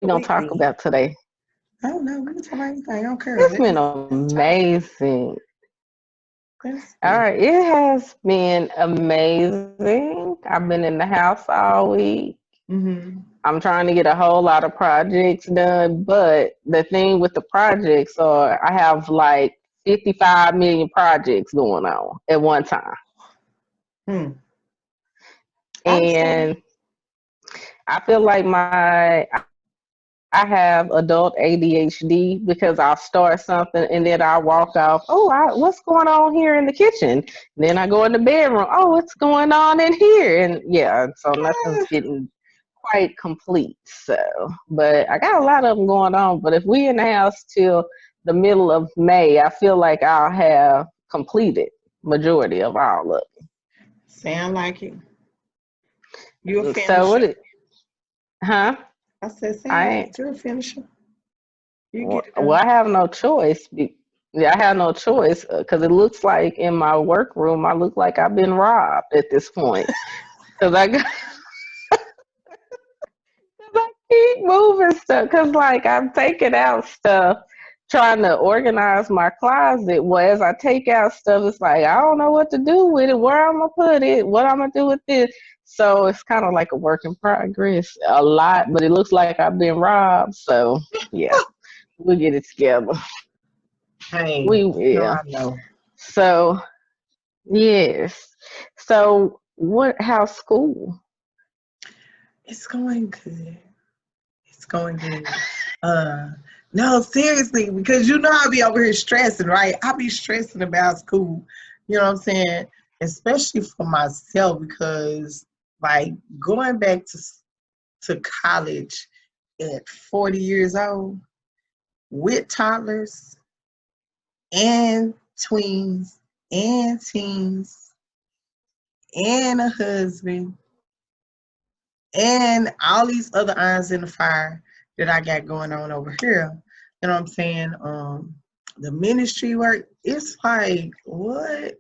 gonna talk completely. about today? I don't know. We can talk about anything. I don't care. It's been amazing. Let's All see. right, it has been amazing. I've been in the house all week. Mm-hmm. I'm trying to get a whole lot of projects done, but the thing with the projects are I have like 55 million projects going on at one time. Hmm. I understand. And I feel like I have adult ADHD because I'll start something and then I'll walk off. Oh, what's going on here in the kitchen? And then I go in the bedroom. Oh, what's going on in here? And yeah, so nothing's getting quite complete. So, but I got a lot of them going on. But if we in the house till the middle of May, I feel like I'll have completed majority of all of Sound like it. You're a it. So finisher. huh? I said, sound I like ain't. it. You're a finisher. You Well, get it well, done. I have no choice. Yeah, I have no choice because it looks like in my workroom, I look like I've been robbed at this point. Because I keep moving stuff. Because like I'm taking out stuff, trying to organize my closet. Well, as I take out stuff, it's like I don't know what to do with it. Where I'm gonna put it? What I'm gonna do with this? So it's kind of like a work in progress. A lot, but it looks like I've been robbed. So yeah, we'll get it together. Hey, We no, will. I know. So, yes. So, how's school? It's going good. It's going good. Uh, no, seriously, because you know I be over here stressing, right? I be stressing about school. You know what I'm saying? Especially for myself because like going back to college at 40 years old with toddlers and tweens and teens and a husband and all these other irons in the fire that I got going on over here. You know what I'm saying? The ministry work, it's like, what?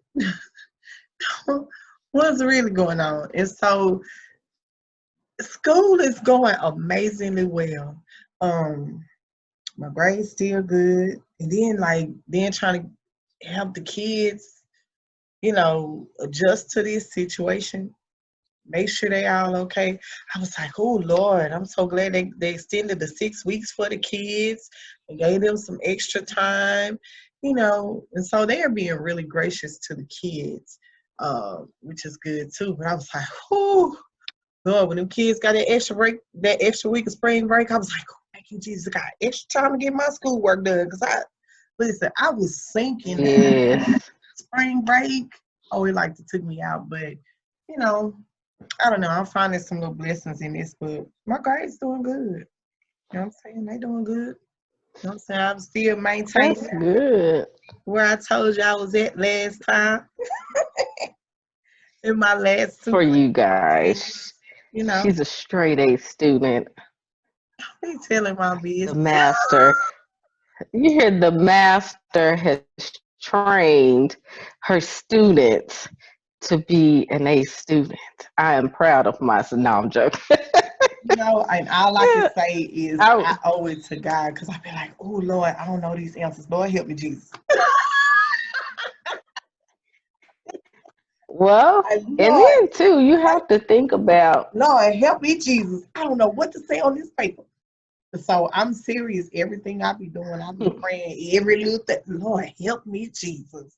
What's really going on? And so school is going amazingly well. Um, my grades still good. And then trying to help the kids, adjust to this situation, make sure they all okay. I was like, oh Lord, I'm so glad they extended the 6 weeks for the kids and gave them some extra time, and so they are being really gracious to the kids, which is good too. But I was like, oh Lord, when them kids got that extra week of spring break, I was like, oh, thank you, Jesus, I got extra time to get my schoolwork done. I was sinking Yes. spring break. Oh, it like to took me out, but you know, I don't know. I'm finding some little blessings in this, but my grades doing good. You know what I'm saying? They doing good. You know what I'm saying? I'm still That's maintaining good where I told you I was at last time in my last two for you classes. guys. You know, She's a straight A student, be telling my the business. master. You hear the master has trained her students to be an A student. I am proud of myself. No, I'm joking. And all I can say is I, I owe it to God because I be like, oh Lord, I don't know these answers. Lord, help me, Jesus. well, Like, and Lord, then too, you have to think about. Lord, help me, Jesus. I don't know what to say on this paper. So I'm serious. Everything I be doing, I be praying every little thing. Lord, help me, Jesus.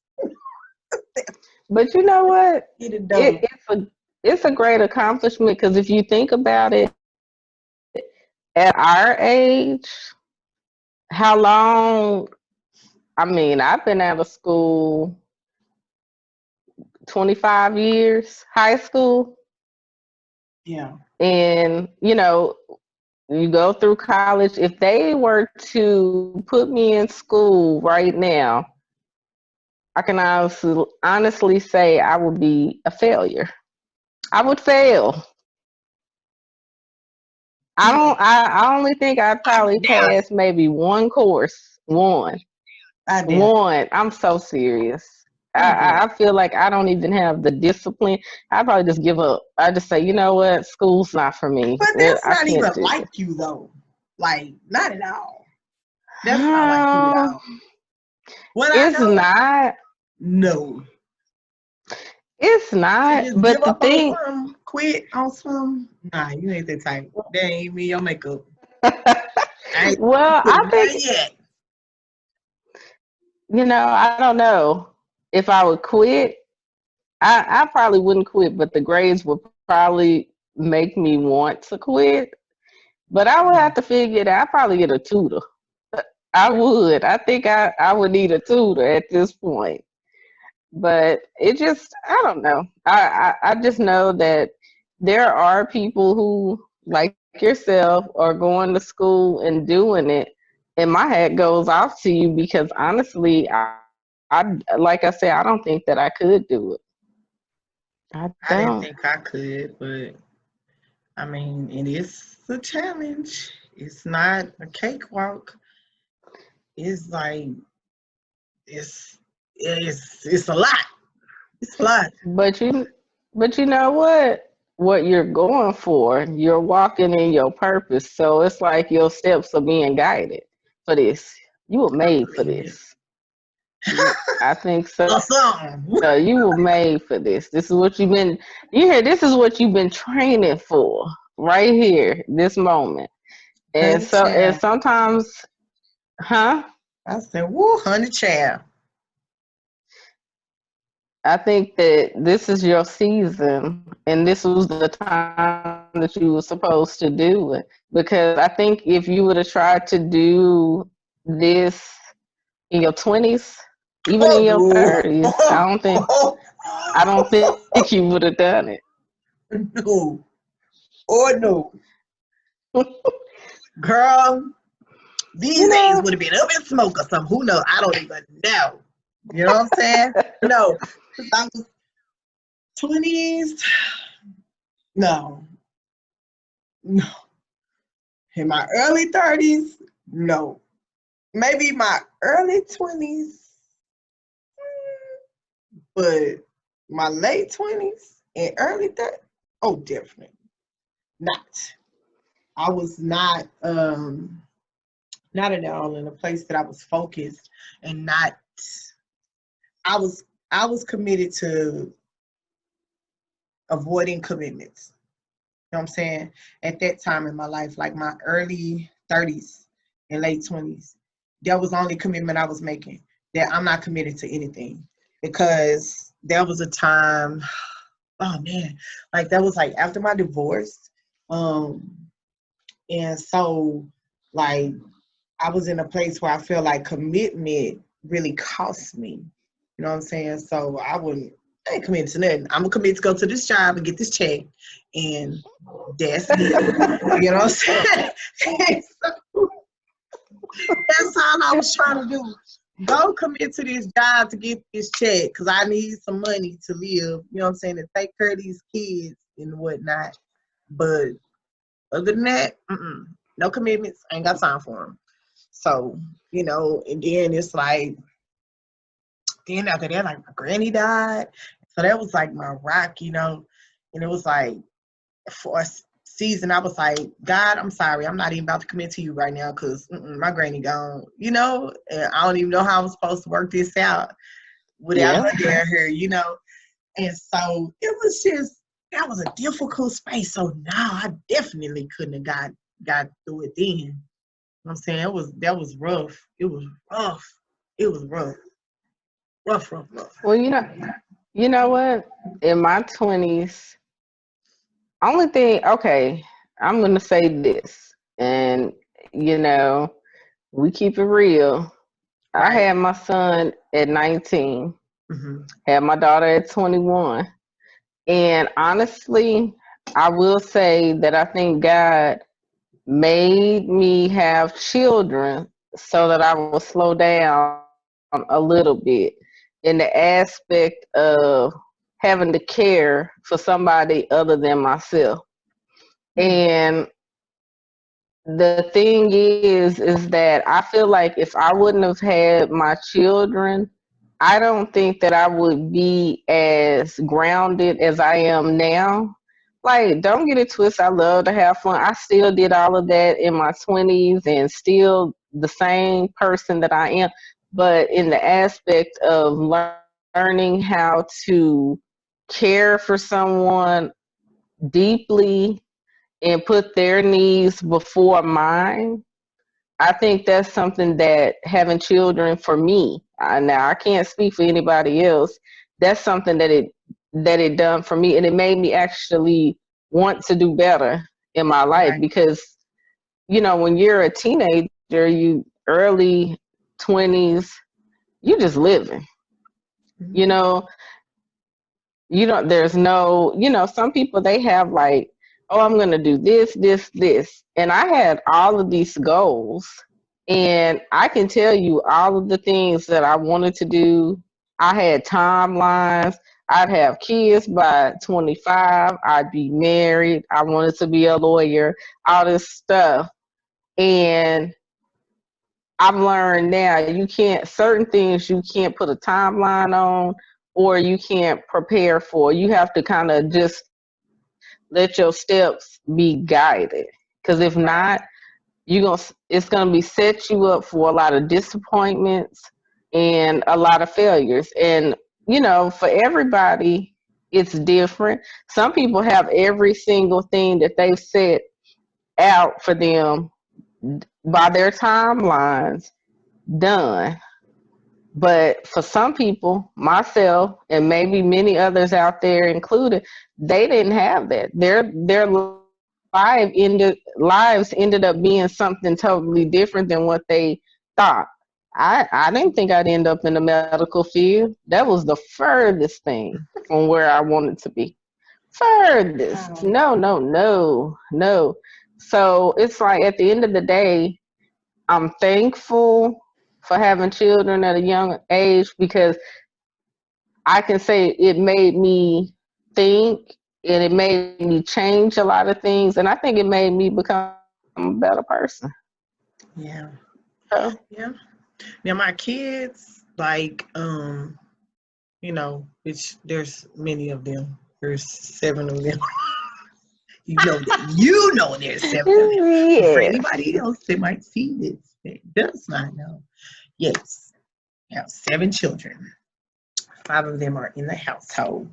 But you know what? Get it It, done. it's a it's a great accomplishment because if you think about it, at our age, how long? I mean, I've been out of school 25 years, high school, Yeah. and you go through college. If they were to put me in school right now, I can honestly say I would be a failure. I would fail. I Yeah. don't. I only think I I probably dare. passed maybe one course. One. I dare. One. I'm so serious. I dare. I feel like I don't even have the discipline. I probably just give up. I just say, you know what, school's not for me. But that's I not can't even do it. like you though. Like, not at all. That's not like you at all. What I It's know, not. no. It's To not. just give But the up on thing, something, quit on something. Nah, you ain't that type. That ain't me, your makeup. I ain't well, quit I not think, yet. I don't know if I would quit. I probably wouldn't quit, but the grades would probably make me want to quit. But I would have to figure it out. I'd probably get a tutor. I would. I think I would need a tutor at this point. But it just, I don't know. I just know that there are people who, like yourself, are going to school and doing it. And my hat goes off to you because honestly, I like I said, I don't think that I could do it. I I didn't don't. think I could, but I mean, it is a challenge. It's not a cakewalk. It's like it's a lot. It's a lot. But you know what? What you're going for, you're walking in your purpose. So it's like your steps are being guided for this. You were I made for believe it. this. I think so. Or something. You were made for this. This is what you've been. You hear? This is what you've been training for right here, this moment. And Honey so, and child. sometimes, huh? I said, woo, honey child. I think that this is your season, and this was the time that you were supposed to do it. Because I think if you would have tried to do this in your 20s, even in your Oh 30s, no. I don't think you would have done it. No. Oh no. Girl, You these days know, would have been up in smoke or something. Who knows? I don't even know. You know what I'm saying? No. 'Cause I was 20s. No. No. In my early 30s, no. Maybe my early 20s, but my late 20s and early 30s, oh, definitely not. I was not at all in a place that I was focused and not I was I was committed to avoiding commitments. You know what I'm saying? At that time in my life, like my early 30s and late 20s, that was the only commitment I was making. That I'm not committed to anything. Because there was a time, oh man, like that was like after my divorce. Um, and so like I was in a place where I feel like commitment really cost me. You know what I'm saying? So I ain't committed to nothing. I'm gonna commit to go to this job and get this check, and that's it. You know what I'm saying? And so that's all I was trying to do. Go commit to this job to get this check because I need some money to live. You know what I'm saying? To take care of these kids and whatnot. But other than that, no commitments. I ain't got time for them. So, and then it's like, then after that, like my granny died. So that was like my rock, and it was like for a season, I was like, God, I'm sorry. I'm not even about to commit to you right now because my granny gone, and I don't even know how I'm supposed to work this out without yeah. her there, her. And so it was just, that was a difficult space. So now I definitely couldn't have got through it then. You know what I'm saying? That was rough. It was rough. It was rough. Rough, rough, rough. Well, you know what? In my 20s, only thing, okay, I'm gonna say this, and you know, we keep it real. I Right. had my son at 19, Mm-hmm. had my daughter at 21, and honestly, I will say that I think God made me have children so that I will slow down a little bit in the aspect of having to care for somebody other than myself. And the thing is that I feel like if I wouldn't have had my children, I don't think that I would be as grounded as I am now Like, don't get it twisted. I love to have fun. I still did all of that in my 20s and still the same person that I am. But in the aspect of learning how to care for someone deeply and put their needs before mine, I think that's something that having children for me, now I can't speak for anybody else. That's something that it done for me, and it made me actually want to do better in my life Right. because when you're a teenager, you early 20s, you just living. You Mhm. know, there's no, some people they have like, oh, I'm gonna do this, this, this, and I had all of these goals and I can tell you all of the things that I wanted to do. I had timelines. I'd have kids by 25. I'd be married. I wanted to be a lawyer, all this stuff. And I've learned now certain things you can't put a timeline on or you can't prepare for. You have to kind of just let your steps be guided. Because if not, Right. it's gonna be set you up for a lot of disappointments and a lot of failures. And for everybody, it's different. Some people have every single thing that they've set out for them by their timelines done. But for some people, myself and maybe many others out there included, they didn't have that. Their lives ended up being something totally different than what they thought. I didn't think I'd end up in the medical field. That was the furthest thing from where I wanted to be. Furthest. Wow. No, no, no, no. So it's like at the end of the day, I'm thankful for having children at a young age because I can say it made me think and it made me change a lot of things. And I think it made me become a better person. Yeah. So, Yeah. Now my kids, like, which there's many of them. There's 7 of them. There's 7 of them. But for yes. anybody else that might see this that does not know, yes, I have 7 children. 5 of them are in the household.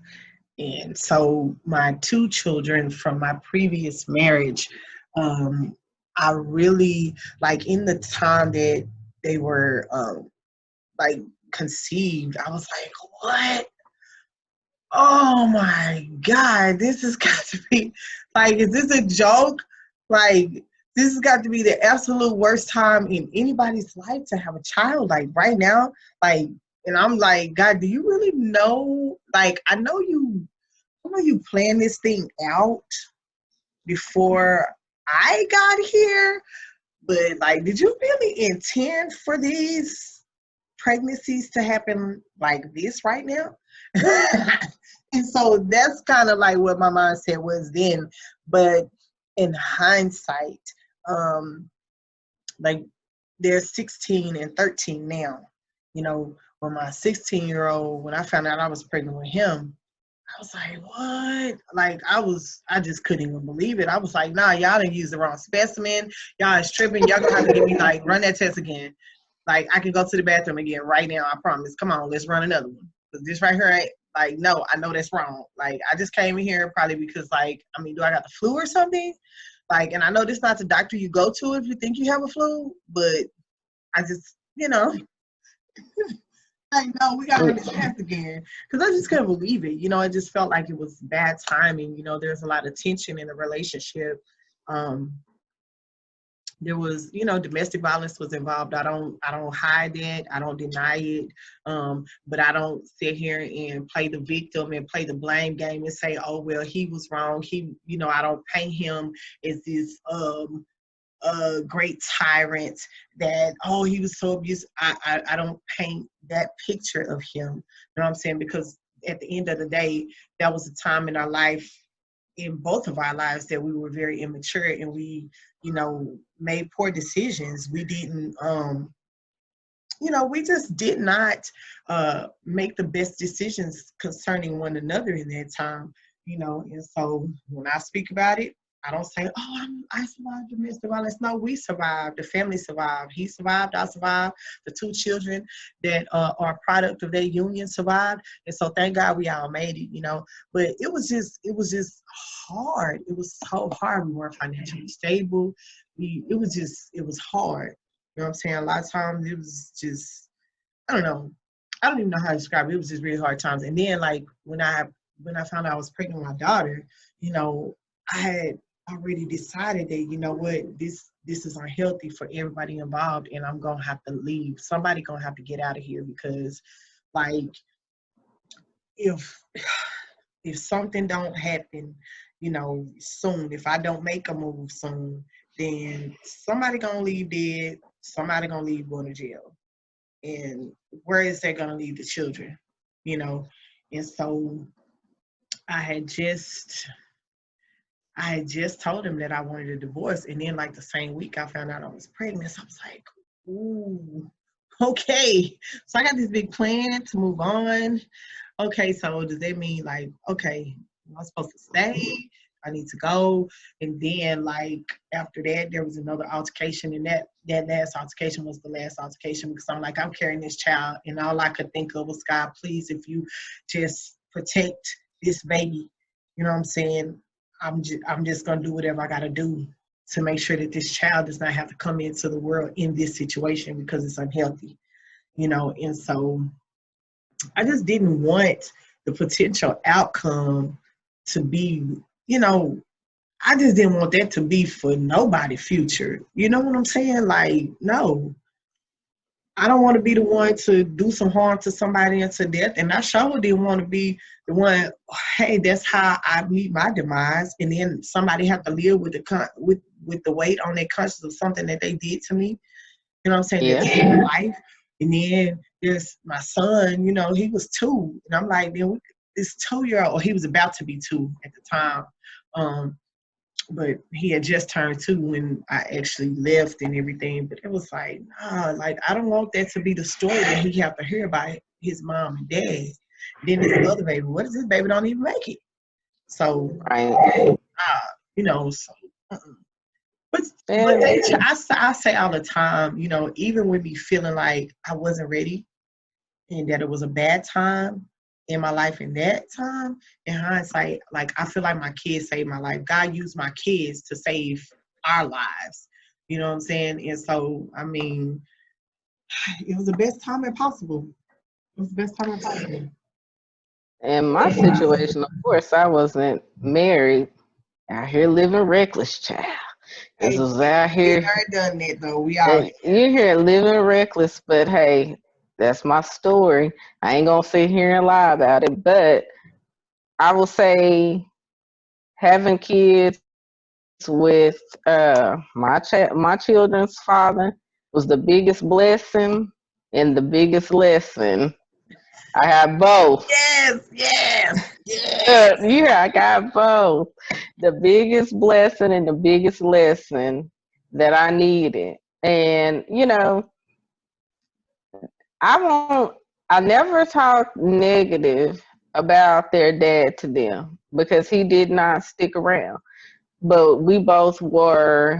And so my 2 children from my previous marriage, um, I really like in the time that they were like conceived, I was like, what? Oh my God, this has got to be like, is this a joke? Like, this has got to be the absolute worst time in anybody's life to have a child. Like, right now, like, and I'm like, God, do you really know? Like, I know you planned this thing out before I got here, but like, did you really intend for these pregnancies to happen like this right now? And so that's kind of like what my mindset was then. But in hindsight, um, like they're 16 and 13 now. When my 16-year-old, when I found out I was pregnant with him, I was like, what? Like, I just couldn't even believe it. I was like, nah, y'all didn't use the wrong specimen. Y'all is tripping. Y'all gonna have to give me, like, run that test again. Like, I can go to the bathroom again right now. I promise. Come on, let's run another one. But this right here, like, no, I know that's wrong. Like, I just came in here probably because, like, I mean, do I got the flu or something? Like, and I know this not the doctor you go to if you think you have a flu, but I just, like, no, we got to run this test again. Because I just couldn't believe it. I just felt like it was bad timing. There's a lot of tension in the relationship. Um, there was, domestic violence was involved. I don't hide it. I don't deny it. But I don't sit here and play the victim and play the blame game and say, oh, well, he was wrong. I don't paint him as this, a great tyrant that, oh, he was so abusive. I don't paint that picture of him. You know what I'm saying? Because at the end of the day, that was a time in our life, in both of our lives, that we were very immature and we, made poor decisions. We didn't, we just did not make the best decisions concerning one another in that time. you know. And so when I speak about it, I don't say, "Oh, I survived domestic violence." No, we survived. The family survived. He survived. I survived. The two children that are a product of their union survived. And so thank God we all made it, you know. But it was just hard. It was so hard. We weren't financially stable. It was hard. You know what I'm saying? A lot of times it was just, I don't know. I don't even know how to describe it. It was just really hard times. And then like when I found out I was pregnant with my daughter, you know, I had already decided that, you know what, this is unhealthy for everybody involved, and I'm gonna have to leave. Somebody gonna have to get out of here, because like if if something don't happen, you know, soon, if I don't make a move soon, then somebody gonna leave dead, somebody gonna leave going to jail. And where is that gonna leave the children? You know? And so I had just I had just told him that I wanted a divorce, and then like the same week I found out I was pregnant. So I was like, ooh, okay. So I got this big plan to move on. Okay, so does that mean like, okay, am I supposed to stay? I need to go. And then like after that, there was another altercation, and that last altercation was the last altercation, because I'm like, I'm carrying this child, and all I could think of was, God, please, if you just protect this baby, you know what I'm saying? I'm just gonna do whatever I gotta do to make sure that this child does not have to come into the world in this situation, because it's unhealthy, you know. And so I just didn't want the potential outcome to be, you know, I just didn't want that to be for nobody's future. You know what I'm saying? Like, no, I don't want to be the one to do some harm to somebody into death. And I sure didn't want to be the one, hey, that's how I meet my demise. And then somebody have to live with with the weight on their conscience of something that they did to me. You know what I'm saying? Yeah. That took my life. And then there's my son, you know, he was 2. And I'm like, then this 2-year-old, or he was about to be 2 at the time. But he had just turned 2 when I actually left and everything. But it was like, nah, like I don't want that to be the story that he have to hear about his mom and dad. Then this other baby, what if this baby don't even make it? So, Right. you know, so, but And I say all the time, you know, even with me feeling like I wasn't ready and that it was a bad time in my life in that time, in hindsight, like I feel like my kids saved my life. God used my kids to save our lives. You know what I'm saying? And so, I mean, it was the best timing possible. It was the best timing possible. in my situation, of course, I wasn't married. Out here living reckless, child. This Hey, was out been here. there, done that though. We all have. You here living reckless, but hey, that's my story. I ain't gonna sit here and lie about it. But I will say having kids with my children's father was the biggest blessing and the biggest lesson. I have both. Yes, yes, yes. Yeah, I got both. The biggest blessing and the biggest lesson that I needed. And, I won't, I never talked negative about their dad to them because he did not stick around. But we both were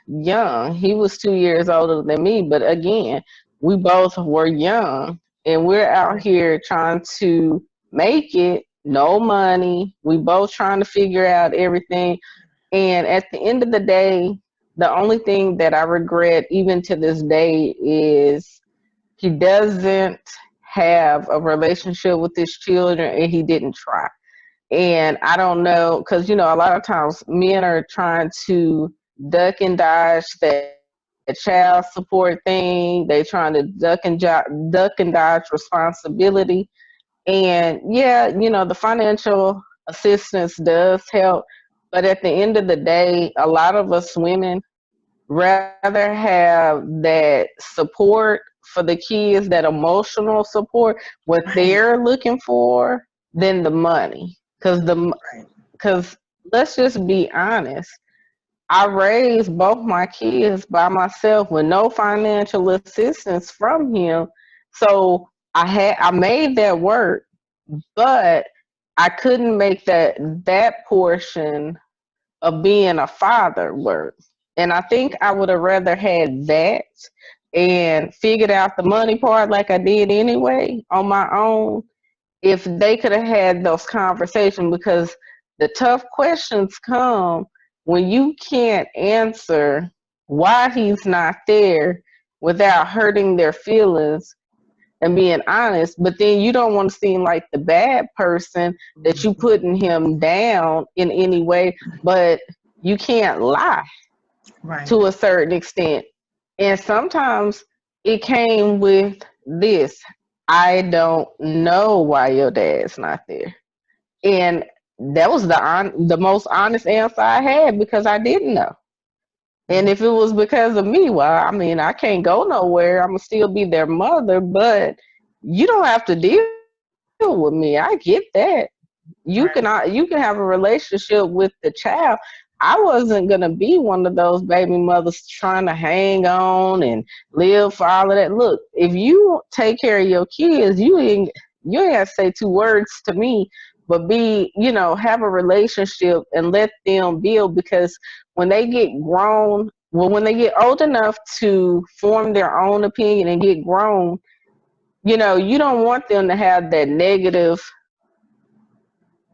young. He was 2 years older than me, but again, we both were young and we're out here trying to make it, no money. We both trying to figure out everything. And at the end of the day, the only thing that I regret even to this day is he doesn't have a relationship with his children and he didn't try. And I don't know, because, a lot of times men are trying to duck and dodge that child support thing. They trying to duck and dodge responsibility. And yeah, the financial assistance does help. But at the end of the day, a lot of us women rather have that support for the kids, that emotional support, what Right, they're looking for, than the money. right, Because let's just be honest, I raised both my kids by myself with no financial assistance from him. So I made that work, but I couldn't make that portion of being a father work. And I think I would have rather had that and figured out the money part like I did anyway on my own if they could have had those conversations, because the tough questions come when you can't answer why he's not there without hurting their feelings and being honest, but then you don't want to seem like the bad person that you putting him down in any way, but you can't lie Right. to a certain extent. And sometimes it came with this: I don't know why your dad's not there. And that was the most honest answer I had, because I didn't know. And if it was because of me, well, I mean, I can't go nowhere. I'm gonna still be their mother, but you don't have to deal with me. I get that. Right. You can have a relationship with the child. I wasn't gonna be one of those baby mothers trying to hang on and live for all of that. Look, if you take care of your kids, you ain't have to say two words to me, but have a relationship and let them build, because when they get grown, well, when they get old enough to form their own opinion and get grown, you don't want them to have that negative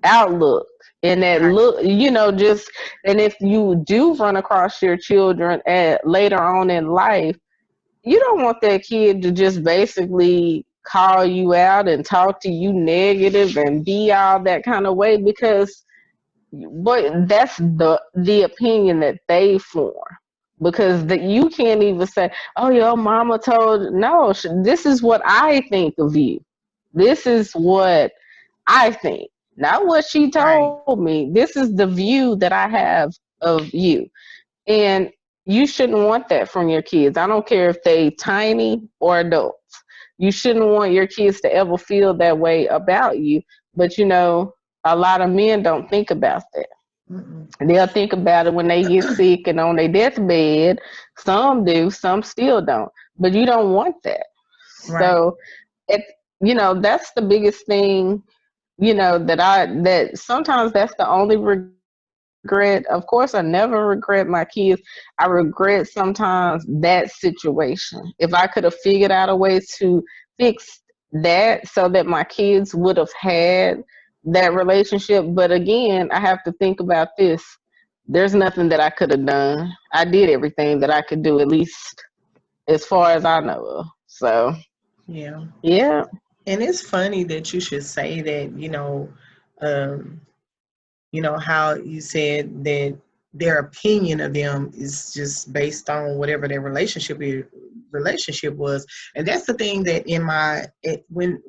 outlook and that Right. look, just, and if you do run across your children later on in life, you don't want that kid to just basically call you out and talk to you negative and be all that kind of way, because but that's the opinion that they form, because you can't even say, oh, your mama told. No, this is what I think of you. This is what I think, not what she Right. told me. This is the view that I have of you. And you shouldn't want that from your kids. I don't care if they tiny or adults. You shouldn't want your kids to ever feel that way about you. But a lot of men don't think about that. Mm-mm. They'll think about it when they get sick and on their deathbed. Some do, some still don't. But you don't want that. Right. So it that's the biggest thing, that sometimes that's the only regret. Of course, I never regret my kids. I regret sometimes that situation. If I could have figured out a way to fix that so that my kids would have had that relationship. But again, I have to think about this. There's nothing that I could have done. I did everything that I could do, at least as far as I know of. So, Yeah. yeah. And it's funny that you should say that, um, how you said that their opinion of them is just based on whatever their relationship was. And that's the thing that when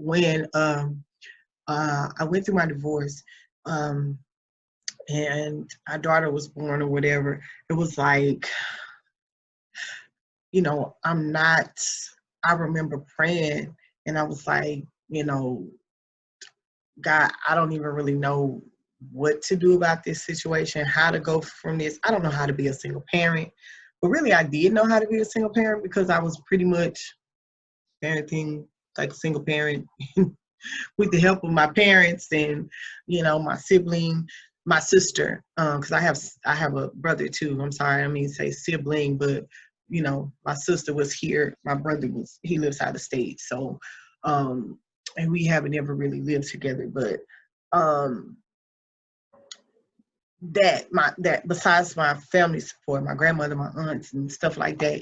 I went through my divorce, um, and our daughter was born or whatever, it was like, I'm not, I remember praying and I was like, God, I don't even really know what to do about this situation, how to go from this. I don't know how to be a single parent, but really I did know how to be a single parent because I was pretty much parenting like a single parent with the help of my parents and, my sibling, my sister, because I have a brother too. I'm sorry, I mean say sibling, but my sister was here. My brother he lives out of state, so and we haven't ever really lived together, but um that besides my family support, my grandmother, my aunts and stuff like that,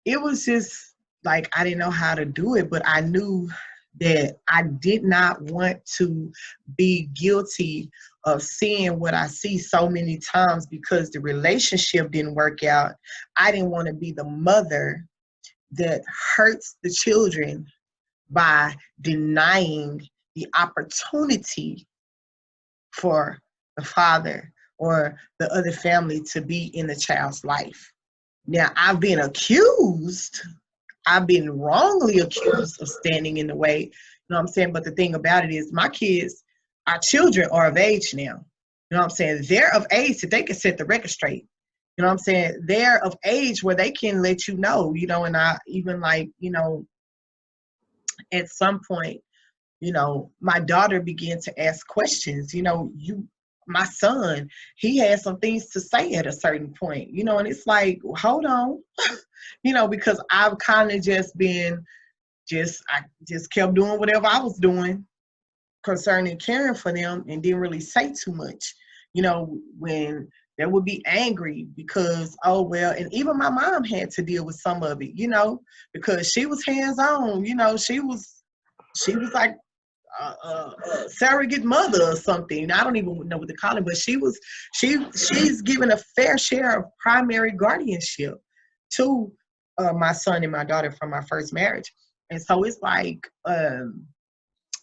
it was just like I didn't know how to do it, but I knew that I did not want to be guilty of seeing what I see so many times because the relationship didn't work out. I didn't want to be the mother that hurts the children by denying the opportunity for the father or the other family to be in the child's life. Now, I've been wrongly accused of standing in the way. You know what I'm saying? But the thing about it is our children are of age now. You know what I'm saying? They're of age that they can set the record straight. You know what I'm saying? They're of age where they can let you know, and I even at some point, You know, my daughter began to ask questions. You know, my son, he had some things to say at a certain point, you know, and it's like, hold on, you know, because I've kind of just been I just kept doing whatever I was doing concerning caring for them and didn't really say too much, you know, when they would be angry because, oh, well, and even my mom had to deal with some of it, you know, because she was hands-on, you know, she was like surrogate mother or something. I don't even know what to call it, but she's given a fair share of primary guardianship to my son and my daughter from my first marriage. And so it's like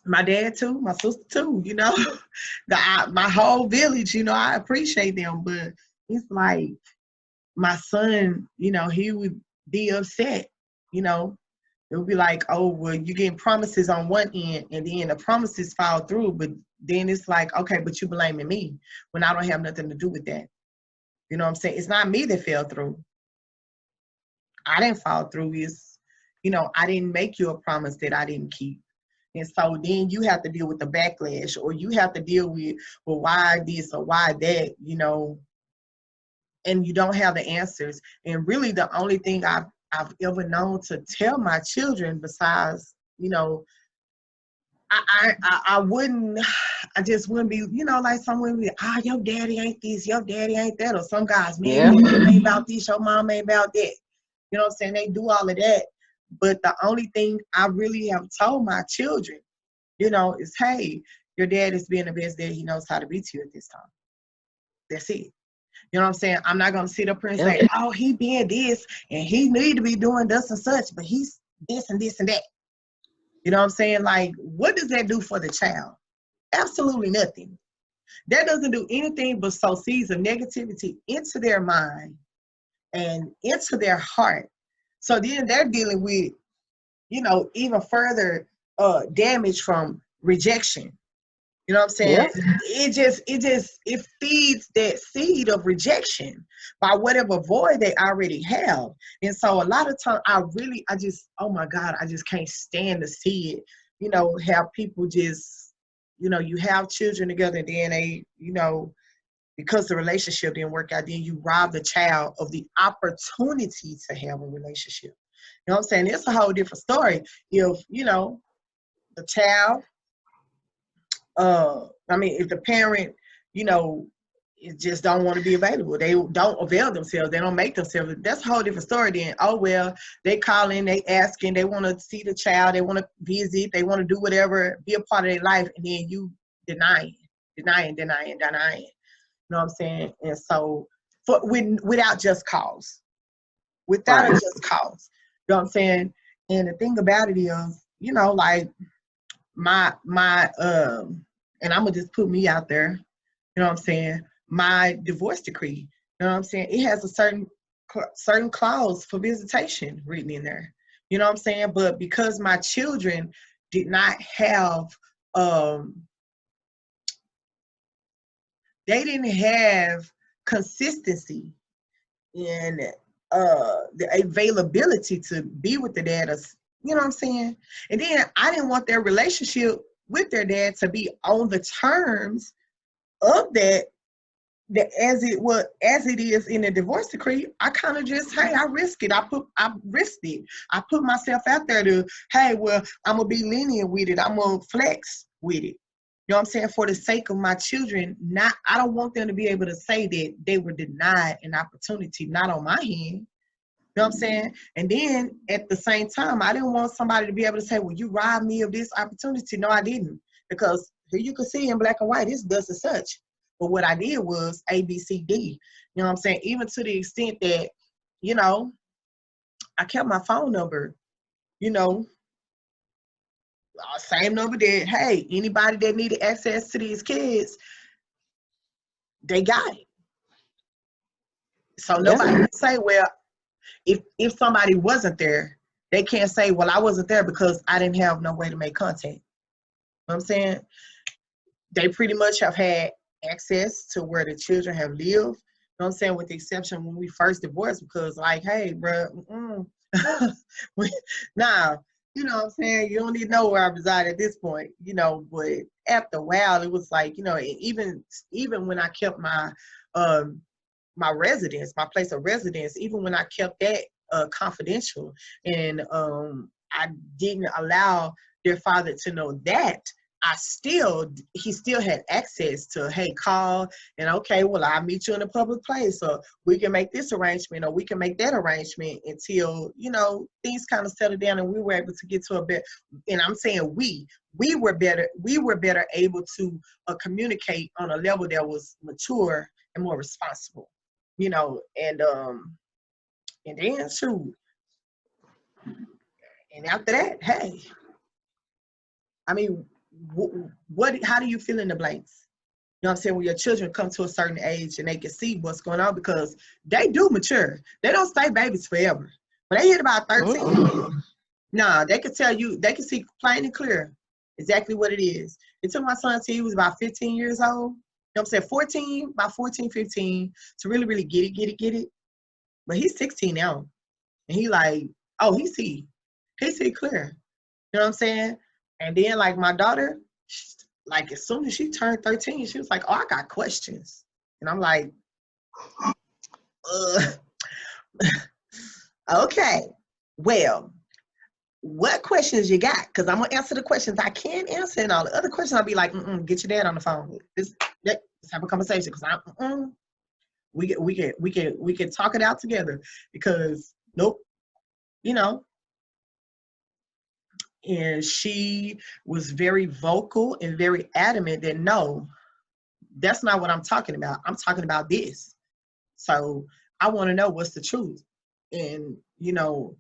my dad too, my sister too, you know, my whole village, you know, I appreciate them, but it's like my son, you know, he would be upset, you know. It would be like, oh, well, you're getting promises on one end and then the promises fall through, but then it's like, okay, but you blaming me when I don't have nothing to do with that. You know what I'm saying? It's not me that fell through. I didn't fall through. It's, you know, I didn't make you a promise that I didn't keep. And so then you have to deal with the backlash, or you have to deal with, well, why this or why that, you know, and you don't have the answers. And really the only thing I've ever known to tell my children besides, you know, I wouldn't, I just wouldn't be, you know, like someone would be, your daddy ain't this, your daddy ain't that, or some guys, man, your mom ain't about this, your mom ain't about that. You know what I'm saying? They do all of that. But the only thing I really have told my children, you know, is, hey, your dad is being the best dad he knows how to be to you at this time. That's it. You know what I'm saying? I'm not going to sit up here and say, oh, he being this and he need to be doing this and such, but he's this and this and that. You know what I'm saying? Like, what does that do for the child? Absolutely nothing. That doesn't do anything but sow seeds of negativity into their mind and into their heart. So then they're dealing with, you know, even further damage from rejection. You know what I'm saying? It feeds that seed of rejection by whatever void they already have. And so a lot of times oh my God, I just can't stand to see it, you know, have people just, you know, you have children together and then they, you know, because the relationship didn't work out, then you rob the child of the opportunity to have a relationship. You know what I'm saying? It's a whole different story. If, you know, the child, if the parent, you know, just don't want to be available, they don't avail themselves, they don't make themselves, that's a whole different story then. Oh, well, they calling, they asking, they want to see the child, they want to visit, they want to do whatever, be a part of their life, and then you denying. You know what I'm saying? And so, without just cause. Without a just cause. You know what I'm saying? And the thing about it is, you know, like, my and I'm gonna just put me out there, you know what I'm saying, my divorce decree, you know what I'm saying, it has a certain clause for visitation written in there, you know what I'm saying, but because my children did not have they didn't have consistency in the availability to be with the dad, you know what I'm saying? And then I didn't want their relationship with their dad to be on the terms of that as it is in the divorce decree. I kind of just, hey, I risked it. I risked it. I put myself out there to, hey, well, I'm gonna be lenient with it. I'm gonna flex with it. You know what I'm saying? For the sake of my children, I don't want them to be able to say that they were denied an opportunity, not on my hand. You know what I'm saying? And then at the same time, I didn't want somebody to be able to say, well, you robbed me of this opportunity. No, I didn't. Because here you can see in black and white, it's thus and such. But what I did was A, B, C, D. You know what I'm saying? Even to the extent that, you know, I kept my phone number, you know, same number that, hey, anybody that needed access to these kids, they got it. So nobody can say, well, if somebody wasn't there, they can't say, well, I wasn't there because I didn't have no way to make contact. You know what I'm saying? They pretty much have had access to where the children have lived. You know what I'm saying? With the exception when we first divorced, because like, hey, bro, nah, You know what I'm saying? You don't need to know where I reside at this point, you know, but after a while it was like, you know, even when I kept um my residence, my place of residence, even when I kept that confidential, and I didn't allow their father to know that, he still had access to, hey, call, and okay, well, I'll meet you in a public place, or we can make this arrangement, or we can make that arrangement, until, you know, things kind of settled down and we were able to get to a better, and I'm saying we were better able to communicate on a level that was mature and more responsible, you know, and then shoot, and after that, hey, I mean, how do you fill in the blanks? You know what I'm saying? When your children come to a certain age and they can see what's going on, because they do mature. They don't stay babies forever. When they hit about 13, nah, they can tell you, they can see plain and clear exactly what it is. It took my son till he was about 15 years old. You know what I'm saying? About 14, 15, to really, really get it. But he's 16 now. And he like, oh, he see clear. You know what I'm saying? And then like my daughter, like as soon as she turned 13, she was like, oh, I got questions. And I'm like, okay, well, what questions you got? Because I'm gonna answer the questions I can answer, and all the other questions I'll be like, get your dad on the phone. Let's have a conversation, because we can talk it out together, because nope, you know. And she was very vocal and very adamant that no, that's not what I'm talking about. I'm talking about this. So I want to know what's the truth. And, you know,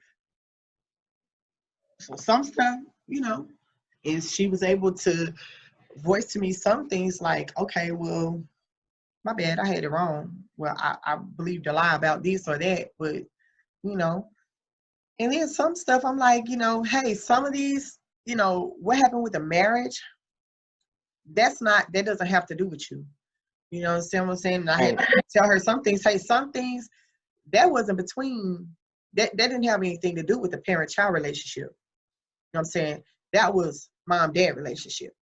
so some stuff, you know, is she was able to voice to me some things like, okay, well, my bad, I had it wrong. Well, I believed a lie about this or that, but, you know, and then some stuff I'm like, you know, hey, some of these, you know, what happened with the marriage, that doesn't have to do with you. You know what I'm saying? And I had to tell her some things, hey, some things that wasn't between, that didn't have anything to do with the parent-child relationship. You know what I'm saying? That was mom-dad relationship.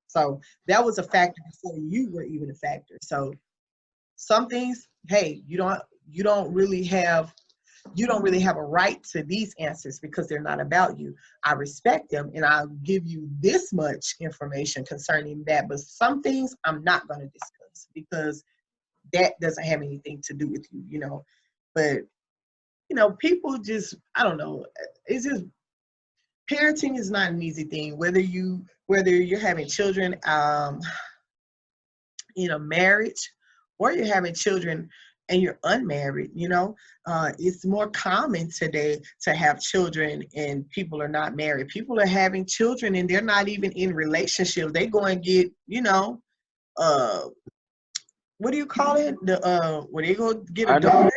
So that was a factor before you were even a factor. So some things, hey, you don't really have a right to these answers because they're not about you. I respect them, and I'll give you this much information concerning that. But some things I'm not going to discuss because that doesn't have anything to do with you, you know. But, you know, people just, I don't know. It's just, parenting is not an easy thing. Whether you're having children in a marriage, or you're having children and you're unmarried, you know, it's more common today to have children and people are not married. People are having children and they're not even in relationships. They go and get, you know, what do you call it? Where they go get a daughter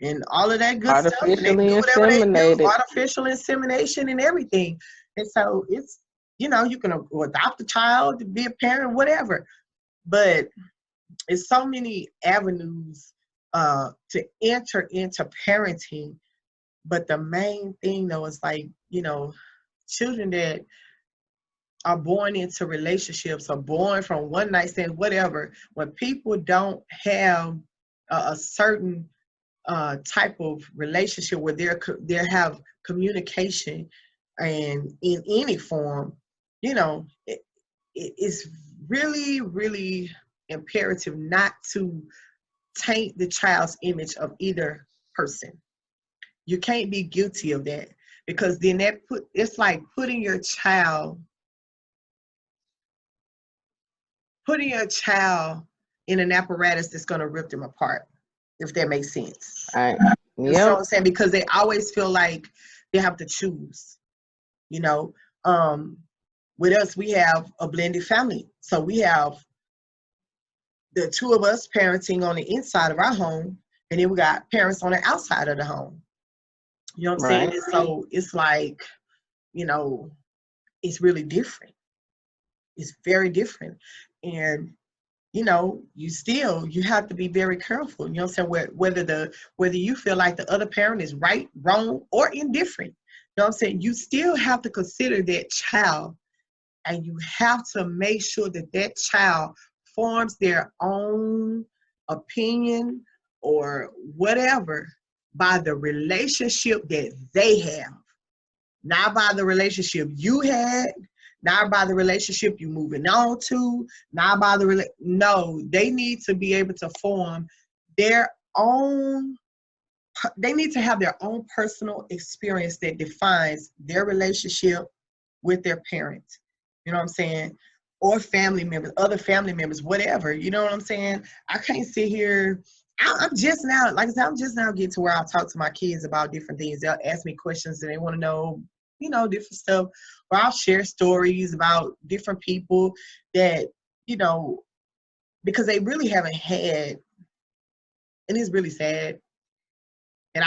and all of that good stuff. And they do whatever they do, artificial insemination and everything. And so it's, you know, you can adopt a child, to be a parent, whatever. But it's so many avenues to enter into parenting. But the main thing though is like, you know, children that are born into relationships, are born from one night stand, whatever, when people don't have a certain type of relationship where they have communication and in any form, you know, it's really, really imperative not to taint the child's image of either person. You can't be guilty of that, because then it's like putting your child in an apparatus that's going to rip them apart, if that makes sense. Right. Yep. You know what I'm Yep. saying? Because they always feel like they have to choose, you know. With us, we have a blended family. So we have the two of us parenting on the inside of our home, and then we got parents on the outside of the home. You know what I'm saying? Right. And so it's like, you know, it's really different. It's very different. And, you know, you have to be very careful. You know what I'm saying? Whether you feel like the other parent is right, wrong, or indifferent. You know what I'm saying? You still have to consider that child, and you have to make sure that that child forms their own opinion or whatever by the relationship that they have, not by the relationship you had, not by the relationship you moving on to, not by the no, they need to be able to form their own, they need to have their own personal experience that defines their relationship with their parents. You know what I'm saying? Or family members, other family members, whatever. You know what I'm saying? I can't sit here. I'm just now, like I said, I'm just now getting to where I talk to my kids about different things. They'll ask me questions and they want to know, you know, different stuff. Or I'll share stories about different people that, you know, because they really haven't had, and it's really sad. And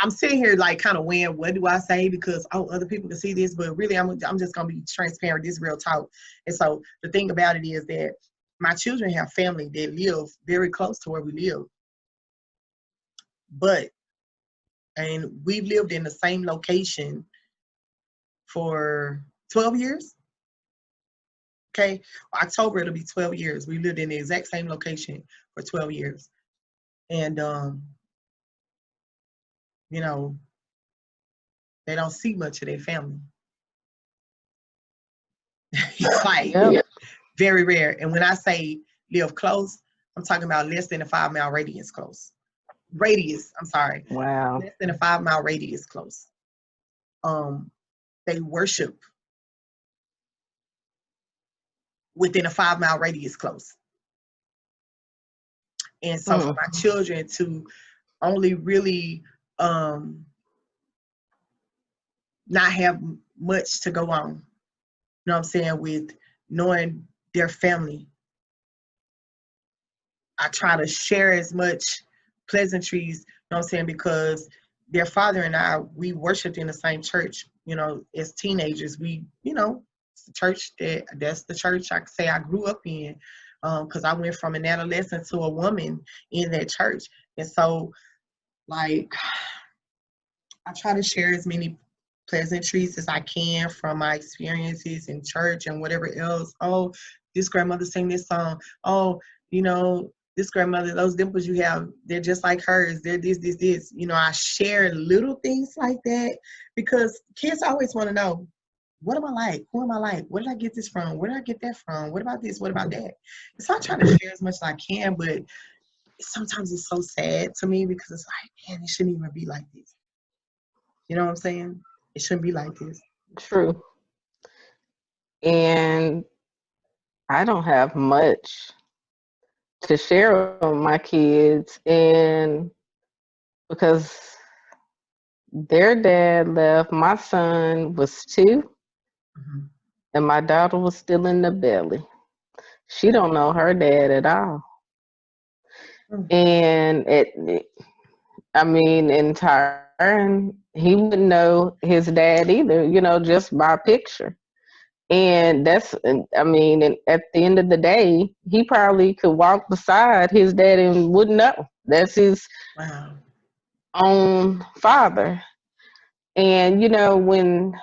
I'm sitting here like kind of weighing, what do I say? Because other people can see this, but really I'm just gonna be transparent. This is real talk. And so the thing about it is that my children have family that live very close to where we live, and we've lived in the same location for 12 years. Okay, October it'll be 12 years. We lived in the exact same location for 12 years, and you know, they don't see much of their family. It's like very rare. And when I say live close, I'm talking about less than a 5-mile radius close. I'm sorry. Wow. Less than a 5-mile radius close. They worship within a 5-mile radius close. And so for my children to only really not have much to go on, you know what I'm saying, with knowing their family, I try to share as much pleasantries, you know what I'm saying, because their father and I, we worshiped in the same church, you know, as teenagers. We, you know, it's the church that's the church I could say I grew up in, because I went from an adolescent to a woman in that church. And so, like, I try to share as many pleasantries as I can from my experiences in church and whatever else. Oh, this grandmother sang this song. Oh, you know, this grandmother, those dimples you have, they're just like hers. They're this. You know, I share little things like that because kids always want to know, what am I like? Who am I like? Where did I get this from? Where did I get that from? What about this? What about that? And so I try to share as much as I can, but sometimes it's so sad to me because it's like, man, it shouldn't even be like this. You know what I'm saying? It shouldn't be like this. True. And I don't have much to share with my kids, and because their dad left, my son was 2, and my daughter was still in the belly. She don't know her dad at all. And I mean, in turn, he wouldn't know his dad either, you know, just by picture. And that's, I mean, and at the end of the day, he probably could walk beside his dad and wouldn't know. That's his own father. And, you know, when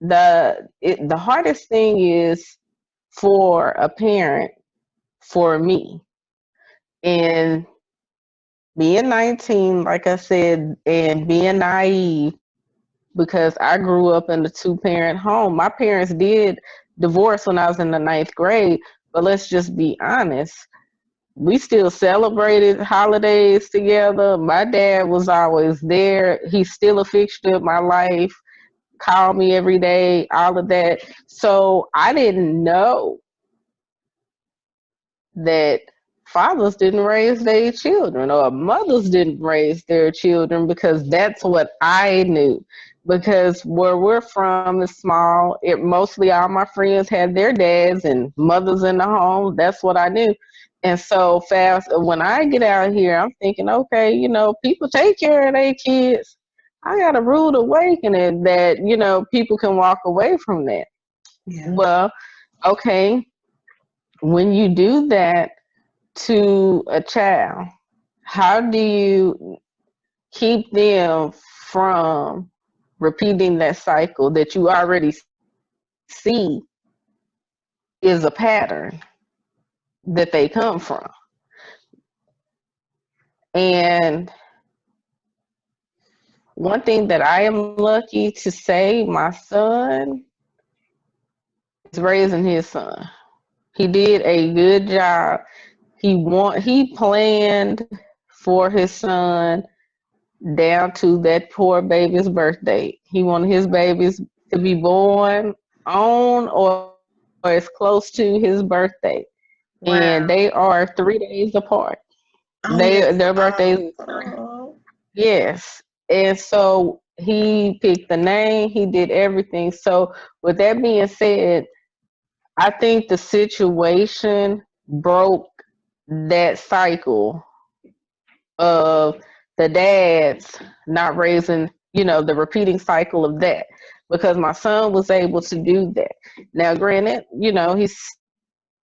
the hardest thing is for a parent, for me, and being 19, like I said, and being naive, because I grew up in a 2-parent home. My parents did divorce when I was in the 9th grade, but let's just be honest. We still celebrated holidays together. My dad was always there. He's still a fixture of my life, called me every day, all of that. So I didn't know that fathers didn't raise their children or mothers didn't raise their children, because that's what I knew. Because where we're from is small. Mostly all my friends had their dads and mothers in the home. That's what I knew. And so fast, when I get out here, I'm thinking, okay, you know, people take care of their kids. I got a rude awakening that, you know, people can walk away from that. Yeah. Well, okay, when you do that to a child, how do you keep them from repeating that cycle that you already see is a pattern that they come from. And one thing that I am lucky to say, my son is raising his son. He did a good job. He planned for his son down to that poor baby's birthday. He wanted his babies to be born on or as close to his birthday. And Wow. they are 3 days apart. Oh, that's Their birthdays is three. awesome. Yes. And so he picked the name, he did everything. So with that being said, I think the situation broke that cycle of the dads not raising, the repeating cycle of that, because my son was able to do that. Now, granted, he's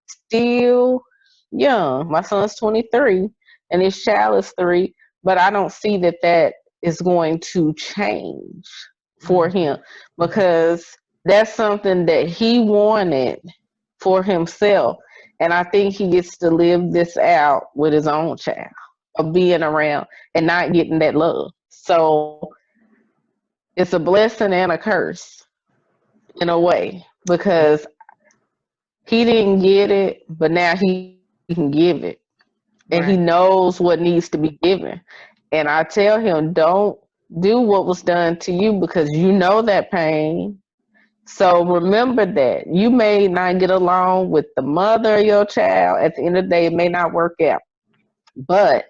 still young. My son's 23 and his child is 3, but I don't see that that is going to change for him, because that's something that he wanted for himself. And I think he gets to live this out with his own child of being around and not getting that love. So it's a blessing and a curse in a way, because he didn't get it, but now he can give it. And he Right. knows what needs to be given. And I tell him, don't do what was done to you, because you know that pain. So remember that you may not get along with the mother of your child. At the end of the day, it may not work out. But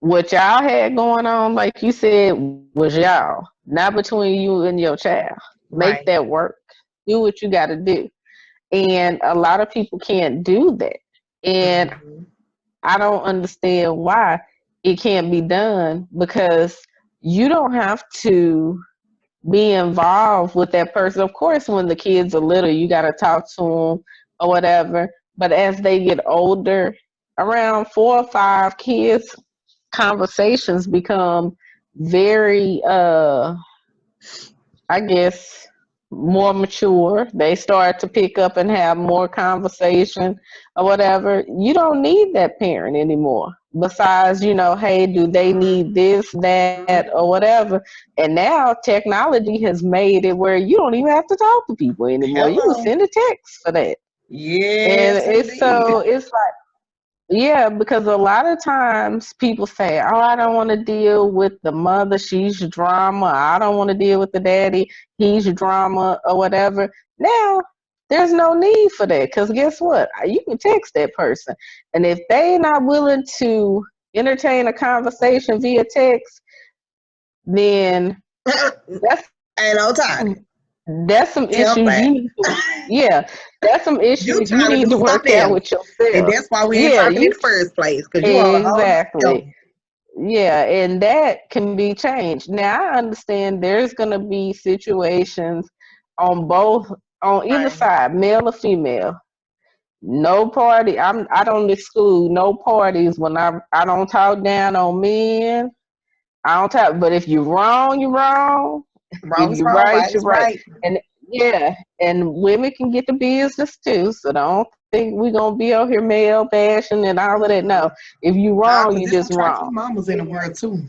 what y'all had going on, like you said, was y'all, not between you and your child. Make Right. that work. Do what you got to do. And a lot of people can't do that. And Mm-hmm. I don't understand why it can't be done, because you don't have to be involved with that person. Of course, when the kids are little, you got to talk to them or whatever. But as they get older, around 4 or 5 kids, conversations become very, I guess, more mature. They start to pick up and have more conversation or whatever. You don't need that parent anymore. Besides, hey, do they need this, that, or whatever? And now technology has made it where you don't even have to talk to people anymore. You can Hello. send a text for that. And Yes, it's indeed. so it's like, yeah, because a lot of times people say, "Oh, I don't want to deal with the mother; she's drama. I don't want to deal with the daddy; he's drama, or whatever." Now, there's no need for that, because guess what? You can text that person, and if they're not willing to entertain a conversation via text, then that's Ain't no time. that's some Tell issues you that. need to. Yeah, that's some You issues you trying to need do to work something out else. with And yourself. that's why we ain't Yeah, talking in you the first place, because you on a whole nother exactly. Yeah, and that can be changed. Now I understand there's gonna be situations on either Right. side, male or female. No party. I don't exclude no parties when I don't talk down on men. I don't talk, but if you're wrong, you're wrong. If Wrong's you're wrong, right, right you're is right. right. And yeah, and women can get the business too. So don't think we're gonna be out here male bashing and all of that. No. If you're Nah, wrong, because you're there's some just trifling wrong. mamas in the world too.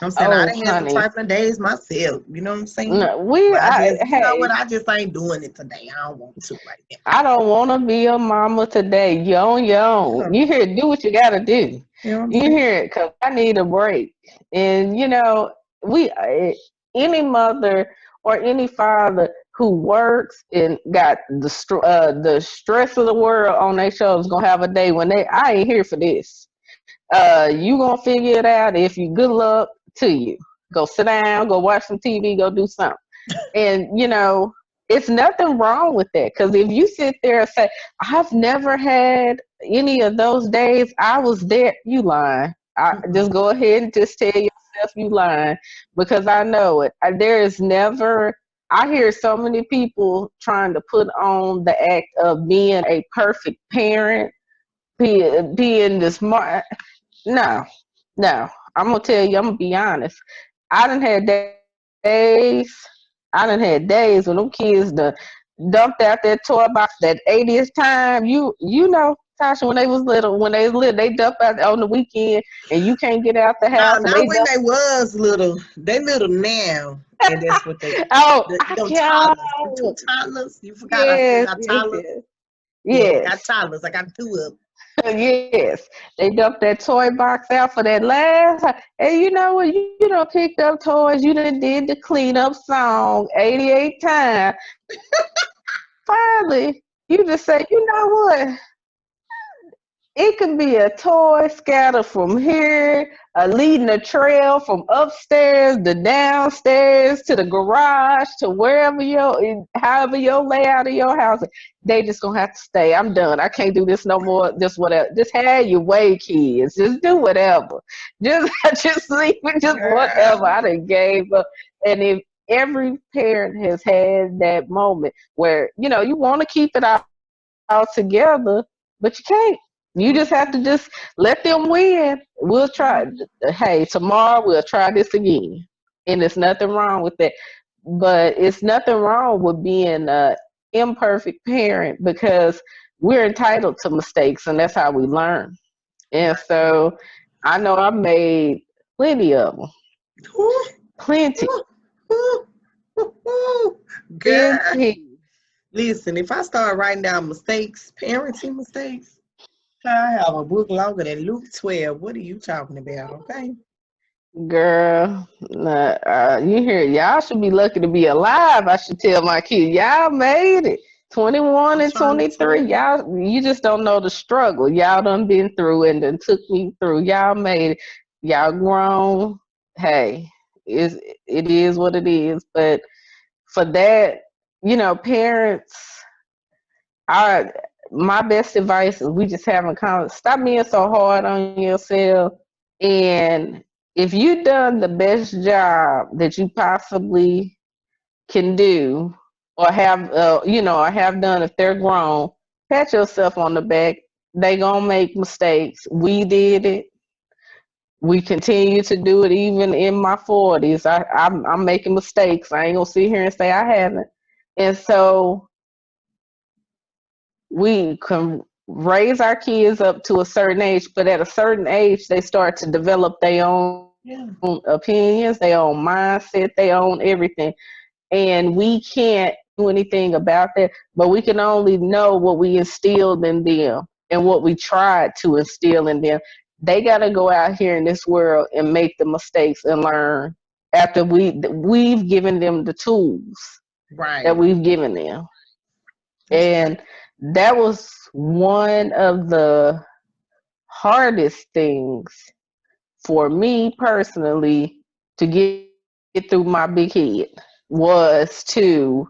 I'm saying I Oh, done had some honey. trifling days myself. You know what I'm saying? No, But I just, you know what? hey, I just ain't doing it today. I don't want to right now. I don't want to be a mama today. Yo. Yeah. You hear? Do what you gotta do. You know what I'm You saying? hear it? Cause I need a break. And we any mother or any father who works and got the stress of the world on their shoulders gonna have a day when I ain't here for this. You gonna figure it out. If you good luck to you, go sit down, go watch some TV, go do something. And it's nothing wrong with that, because if you sit there and say, I've never had any of those days, I was there, you lying. I Mm-mm. just go ahead and just tell yourself you lying, because I know it. There is never. I hear so many people trying to put on the act of being a perfect parent, being the smart. No, no. I'm gonna tell you. I'm gonna be honest. I done had days days. I done had days when them kids done dumped out that toy box that 80th time. You know, Tasha, when they was little, they dump out on the weekend and you can't get out the No, house and not they when dump. they was little. They little now. And that's what they, Oh, I them can't. toddlers. The two toddlers. You forgot I still Yes, got yes, toddlers. yes. Yeah, I got Yes. toddlers. I got two of them. Yes, they dumped that toy box out for that last time. And you know what? You done picked up toys. You done did the cleanup song 88 times. Finally, you just say, you know what? It could be a toy scattered from here, leading a trail from upstairs to downstairs to the garage to wherever however your layout of your house. They just gonna have to stay. I'm done. I can't do this no more. Just whatever. Just have your way, kids. Just do whatever. Just just leave it. Just whatever. Girl. I done gave up. And if every parent has had that moment where you want to keep it all together, but you can't. You just have to just let them win. We'll try. Hey, tomorrow we'll try this again, and there's nothing wrong with that. But it's nothing wrong with being a imperfect parent because we're entitled to mistakes, and that's how we learn. And so, I know I made plenty of them. Ooh, Plenty, ooh, ooh, ooh, ooh. Girl. plenty. Listen, if I start writing down mistakes, parenting mistakes, I have a book longer than Luke 12. What are you talking about? Okay. Girl, nah, you hear? Y'all should be lucky to be alive. I should tell my kids, y'all made it. 21 I'm and trying to tell 23. you. You just don't know the struggle. Y'all done been through and done took me through. Y'all made it. Y'all grown. Hey, it is what it is. But for that, parents, I my best advice is we just haven't stop being so hard on yourself. And if you've done the best job that you possibly can do, or have done if they're grown, pat yourself on the back. They gonna make mistakes. We did it. We continue to do it even in my 40s. I'm making mistakes. I ain't gonna sit here and say I haven't. And so we can raise our kids up to a certain age, but at a certain age, they start to develop their own Yeah. opinions, their own mindset, their own everything. And we can't do anything about that, but we can only know what we instilled in them and what we tried to instill in them. They got to go out here in this world and make the mistakes and learn after we've given them the tools that Right. we've given them. That's right. And that was one of the hardest things for me personally to get through my big head was to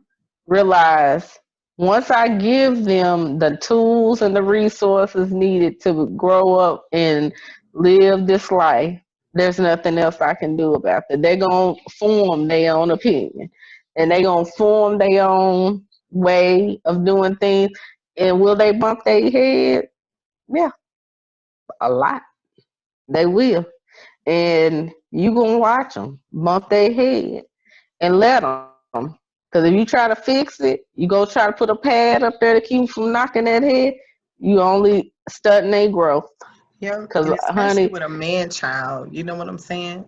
realize once I give them the tools and the resources needed to grow up and live this life, there's nothing else I can do about it. They're going to form their own opinion and they're going to form their own way of doing things. And will they bump their head? Yeah, a lot. They will. And you gonna watch them bump their head and let them. Because if you try to fix it, you go try to put a pad up there to keep them from knocking that head. You only stunting their growth. Yeah. Because And especially honey, with a man child, you know what I'm saying?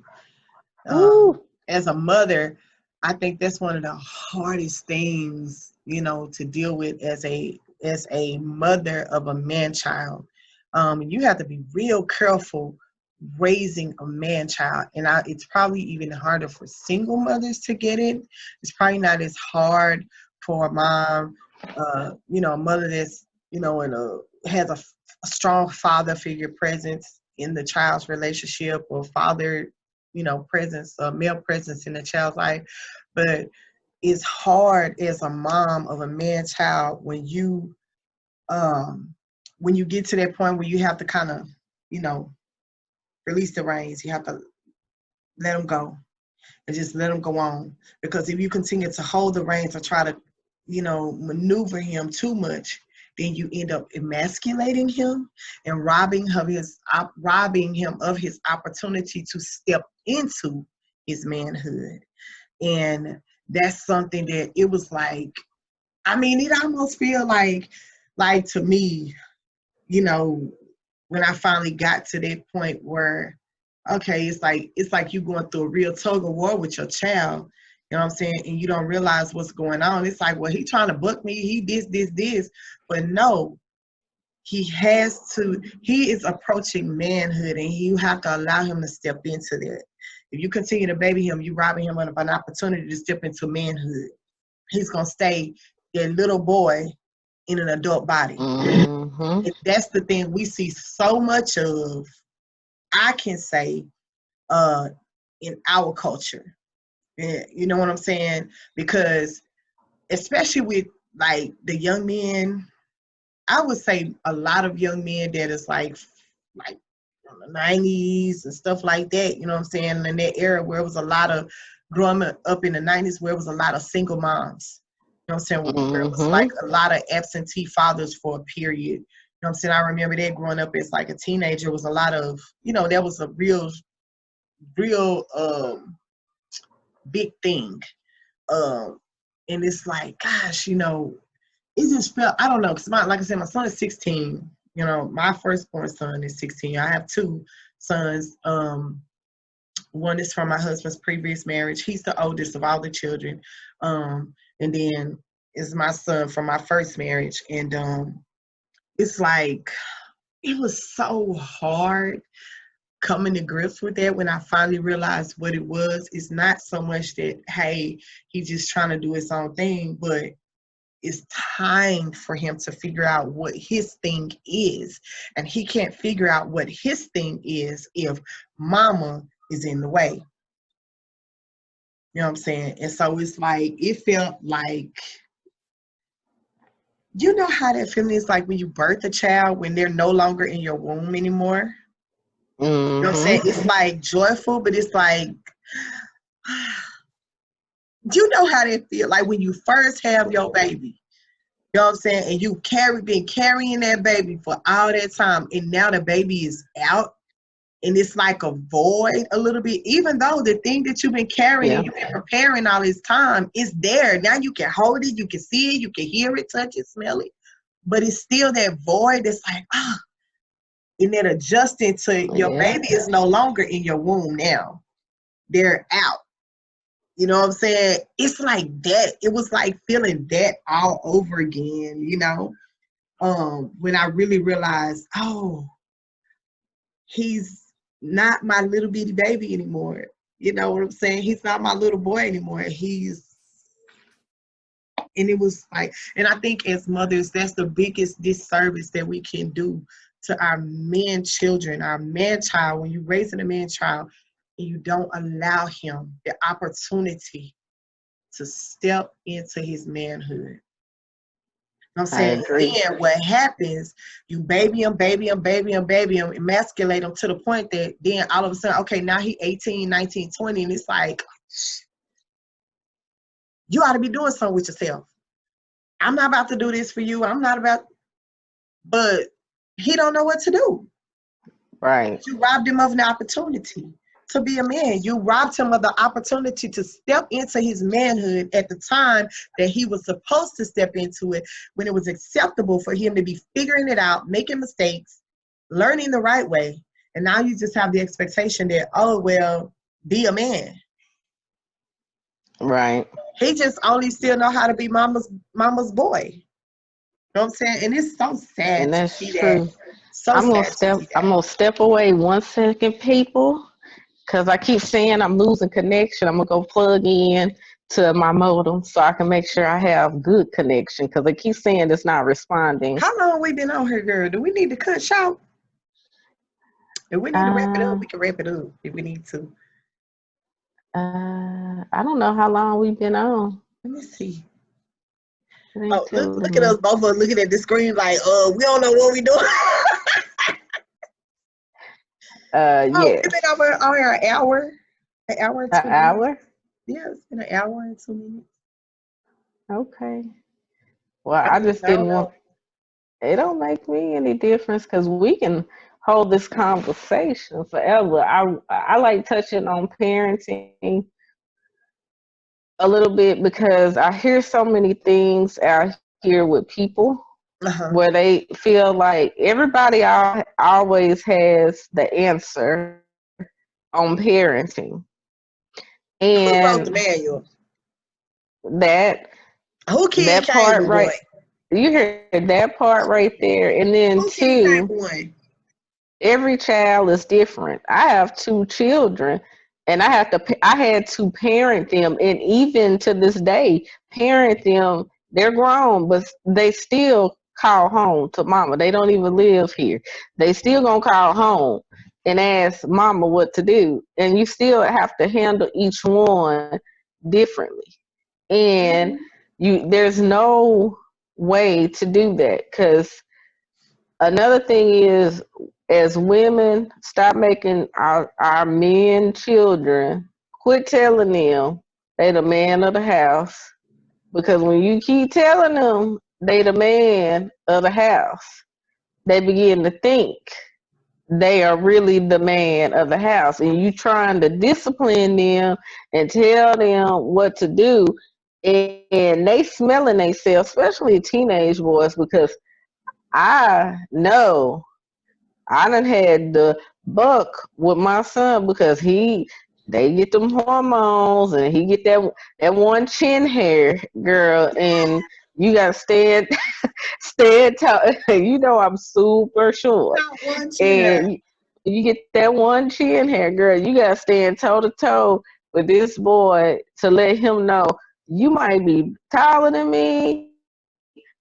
woo, As a mother, I think that's one of the hardest things, to deal with as a mother of a man child. You have to be real careful raising a man child, and it's probably even harder for single mothers to get it. It's probably not as hard for a mom, a mother that's in has a strong father figure presence in the child's relationship, or father presence, male presence in the child's life. But it's hard as a mom of a man child when you get to that point where you have to kind of you know release the reins. You have to let them go and just let them go on, because if you continue to hold the reins or try to maneuver him too much, then you end up emasculating him and robbing him of his opportunity to step into his manhood. And that's something that it was like, I mean, it almost feel like to me, you know, when I finally got to that point where, okay, it's like you going through a real tug of war with your child, you know what I'm saying, and you don't realize what's going on. It's like, well, he trying to book me, he this, but no, he is approaching manhood, and you have to allow him to step into that. If you continue to baby him, you robbing him of an opportunity to step into manhood. He's gonna stay that little boy in an adult body. Mm-hmm. And that's the thing we see so much of, I can say, uh, in our culture. You know what I'm saying? Because especially with like the young men, I would say a lot of young men that is like from the 90s and stuff like that, you know what I'm saying? In that era where it was a lot of growing up in the 90s, where it was a lot of single moms. You know what I'm saying? Where it was like Mm-hmm. a lot of absentee fathers for a period. You know what I'm saying? I remember that growing up as like a teenager was a lot of, that was a real big thing. Um, and it's like, gosh, it just felt, I don't know, because like I said, my son is 16. My firstborn son is 16. I have two sons. One is from my husband's previous marriage. He's the oldest of all the children. And then is my son from my first marriage. And it's like, it was so hard coming to grips with that when I finally realized what it was. It's not so much that, hey, he's just trying to do his own thing, but it's time for him to figure out what his thing is. And he can't figure out what his thing is if mama is in the way. You know what I'm saying? And so it's like, it felt like, you know how that feeling is like when you birth a child, when they're no longer in your womb anymore? You know what I'm saying? Mm-hmm. It's like joyful, but it's like, do you know how that feel? Like when you first have your baby, you know what I'm saying? And you been carrying that baby for all that time, and now the baby is out, and it's like a void a little bit. Even though the thing that you've been carrying, Yeah. you've been preparing all this time, is there. Now you can hold it, you can see it, you can hear it, touch it, smell it. But it's still that void that's like, and then adjusting to your Yeah. baby is no longer in your womb now. They're out. You know what I'm saying? It's like that. It was like feeling that all over again. When I really realized, oh, he's not my little bitty baby anymore. You know what I'm saying? He's not my little boy anymore. And it was like, and I think as mothers, that's the biggest disservice that we can do to our man children, our man child. When you're raising a man child and you don't allow him the opportunity to step into his manhood. You know what I'm I saying? agree. Then what happens, you baby him, emasculate him to the point that then all of a sudden, okay, now he 18, 19, 20, and it's like, you ought to be doing something with yourself. I'm not about to do this for you. I'm not about, but he don't know what to do. Right. You robbed him of an opportunity to be a man. You robbed him of the opportunity to step into his manhood at the time that he was supposed to step into it, when it was acceptable for him to be figuring it out, making mistakes, learning the right way. And now you just have the expectation that, oh, well, be a man. Right. He just only still know how to be mama's boy. You know what I'm saying? And it's so sad And to that's see that. true. So sad to see I'm that. gonna step away 1 second, people, because I keep saying I'm losing connection. I'm gonna go plug in to my modem so I can make sure I have good connection, because they keep saying it's not responding. How long we been on here, girl? Do we need to cut short? If we need to wrap it up, Uh, we can wrap it up if we need to. I don't know how long we've been on. Let me see. It ain't Oh, look telling at us me. both of us looking at the screen like, we don't know what we doing. Oh, we've been Yes, over here an hour and an 2 minutes. hour. Yeah, it's been an hour and 2 minutes. Okay. Well, I I mean, just I don't didn't know. want. It don't make me any difference because we can hold this conversation forever. I like touching on parenting a little bit because I hear so many things out here with people Uh-huh. where they feel like everybody always has the answer on parenting. Who And wrote the manual? that Who kid that came part with right, one? you heard that part right there. And then Who kid two, came with one? every child is different. I have two children, and I had to parent them, and even to this day, parent them. They're grown, but they still call home to mama. They don't even live here. They still gonna call home and ask mama what to do, and you still have to handle each one differently. And Mhm. there's no way to do that because another thing is, as women, stop making our men children, quit telling them they the man of the house. Because when you keep telling them they the man of the house, they begin to think they are really the man of the house. And you trying to discipline them and tell them what to do. And they smelling themselves, especially teenage boys, because I know I done had the buck with my son because they get them hormones and he get that one chin hair, girl, and you gotta stand tall. You know I'm super short, Not one chair. and you get that one chin hair, girl. You gotta stand toe to toe with this boy to let him know you might be taller than me.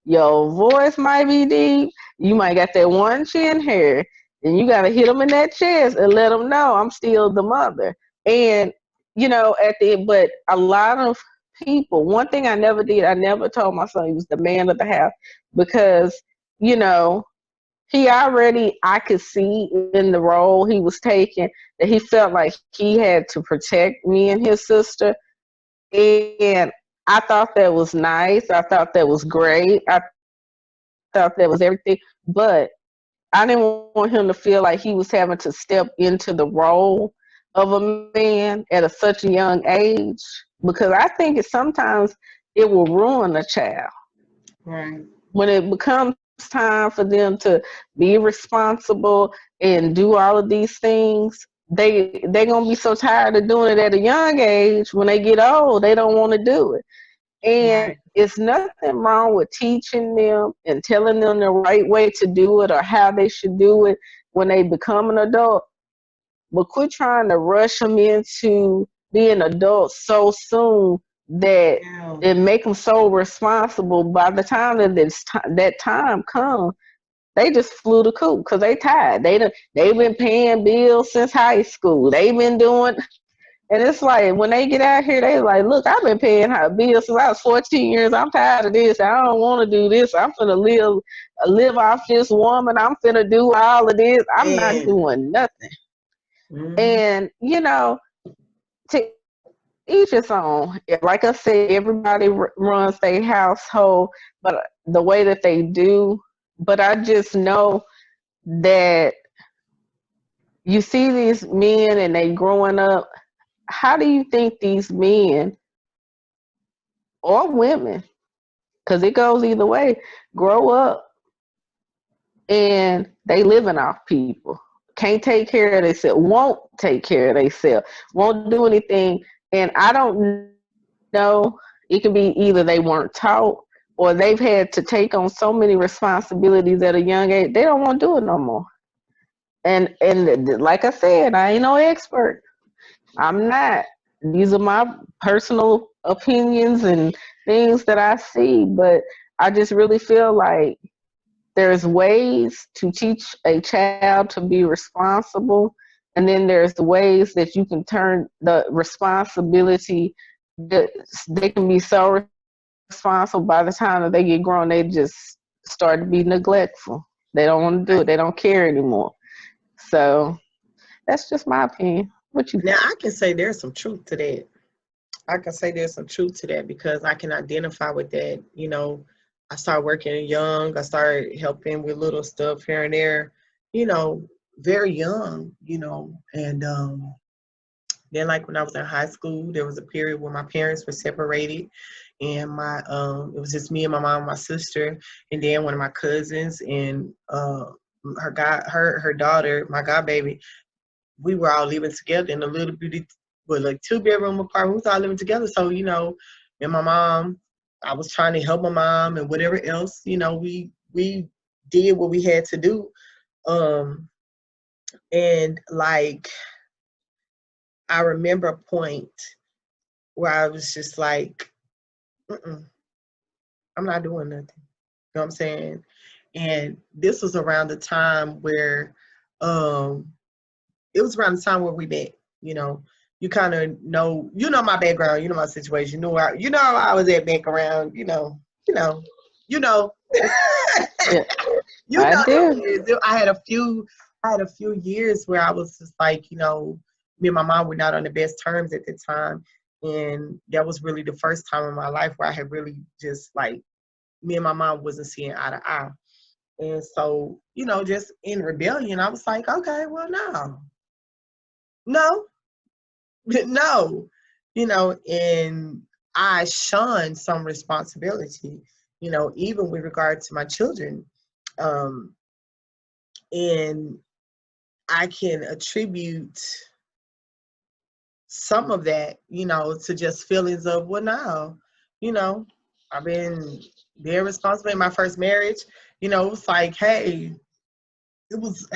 Your voice might be deep. You might got that one chin hair, and you gotta hit him in that chest and let him know I'm still the mother. And at the end, but a lot of people. One thing I never did, I never told my son he was the man of the house because you know he already, I could see in the role he was taking that he felt like he had to protect me and his sister. And I thought that was nice. I thought that was great. I thought that was everything. But I didn't want him to feel like he was having to step into the role of a man at such a young age because I think sometimes it will ruin a child Right. when it becomes time for them to be responsible and do all of these things. They gonna be so tired of doing it at a young age. When they get old, they don't want to do it. And Right. it's nothing wrong with teaching them and telling them the right way to do it or how they should do it when they become an adult. But quit trying to rush them into being adults so soon that Yeah. it make them so responsible. By the time that time comes, they just flew the coop because they tired. They've been paying bills since high school. They've been doing, and it's like when they get out here, they like, look, I've been paying high bills since I was 14 years. I'm tired of this. I don't want to do this. I'm gonna live off this woman. I'm gonna do all of this. I'm not And doing nothing. hmm And to each its own. Like I said, everybody runs their household, but the way that they do. But I just know that you see these men and they growing up. How do you think these men or women, because it goes either way, grow up and they living off people? Can't take care of themselves, won't take care of themselves, won't do anything. And I don't know, it could be either they weren't taught or they've had to take on so many responsibilities at a young age, they don't want to do it no more. And like I said, I ain't no expert. I'm not. These are my personal opinions and things that I see, but I just really feel like there's ways to teach a child to be responsible, and then there's ways that you can turn the responsibility that they can be so responsible by the time that they get grown, they just start to be neglectful. They don't want to do it. They don't care anymore. So that's just my opinion. What you now think? I can say there's some truth to that. I can say there's some truth to that because I can identify with that. I started working young. I started helping with little stuff here and there, very young, and Then, like when I was in high school, there was a period where my parents were separated, and it was just me and my mom, and my sister, and then one of my cousins and her daughter, my godbaby. We were all living together in a little bitty, but like 2-bedroom apartment. We was all living together. So and my mom, I was trying to help my mom and whatever else. We did what we had to do. And like, I remember a point where I was just like, I'm not doing nothing. You know what I'm saying? And this was around the time where, it was around the time where we met. You kind of know, my background, my situation, I was at back around, you know. Yeah, I do. I had a few years where I was just like, me and my mom were not on the best terms at the time. And that was really the first time in my life where I had really just like, me and my mom wasn't seeing eye to eye. And so, just in rebellion, I was like, okay, well, no, no, and I shunned some responsibility, even with regard to my children. And I can attribute some of that, to just feelings of, well, now, I've been very responsible in my first marriage. It was like, hey, it was,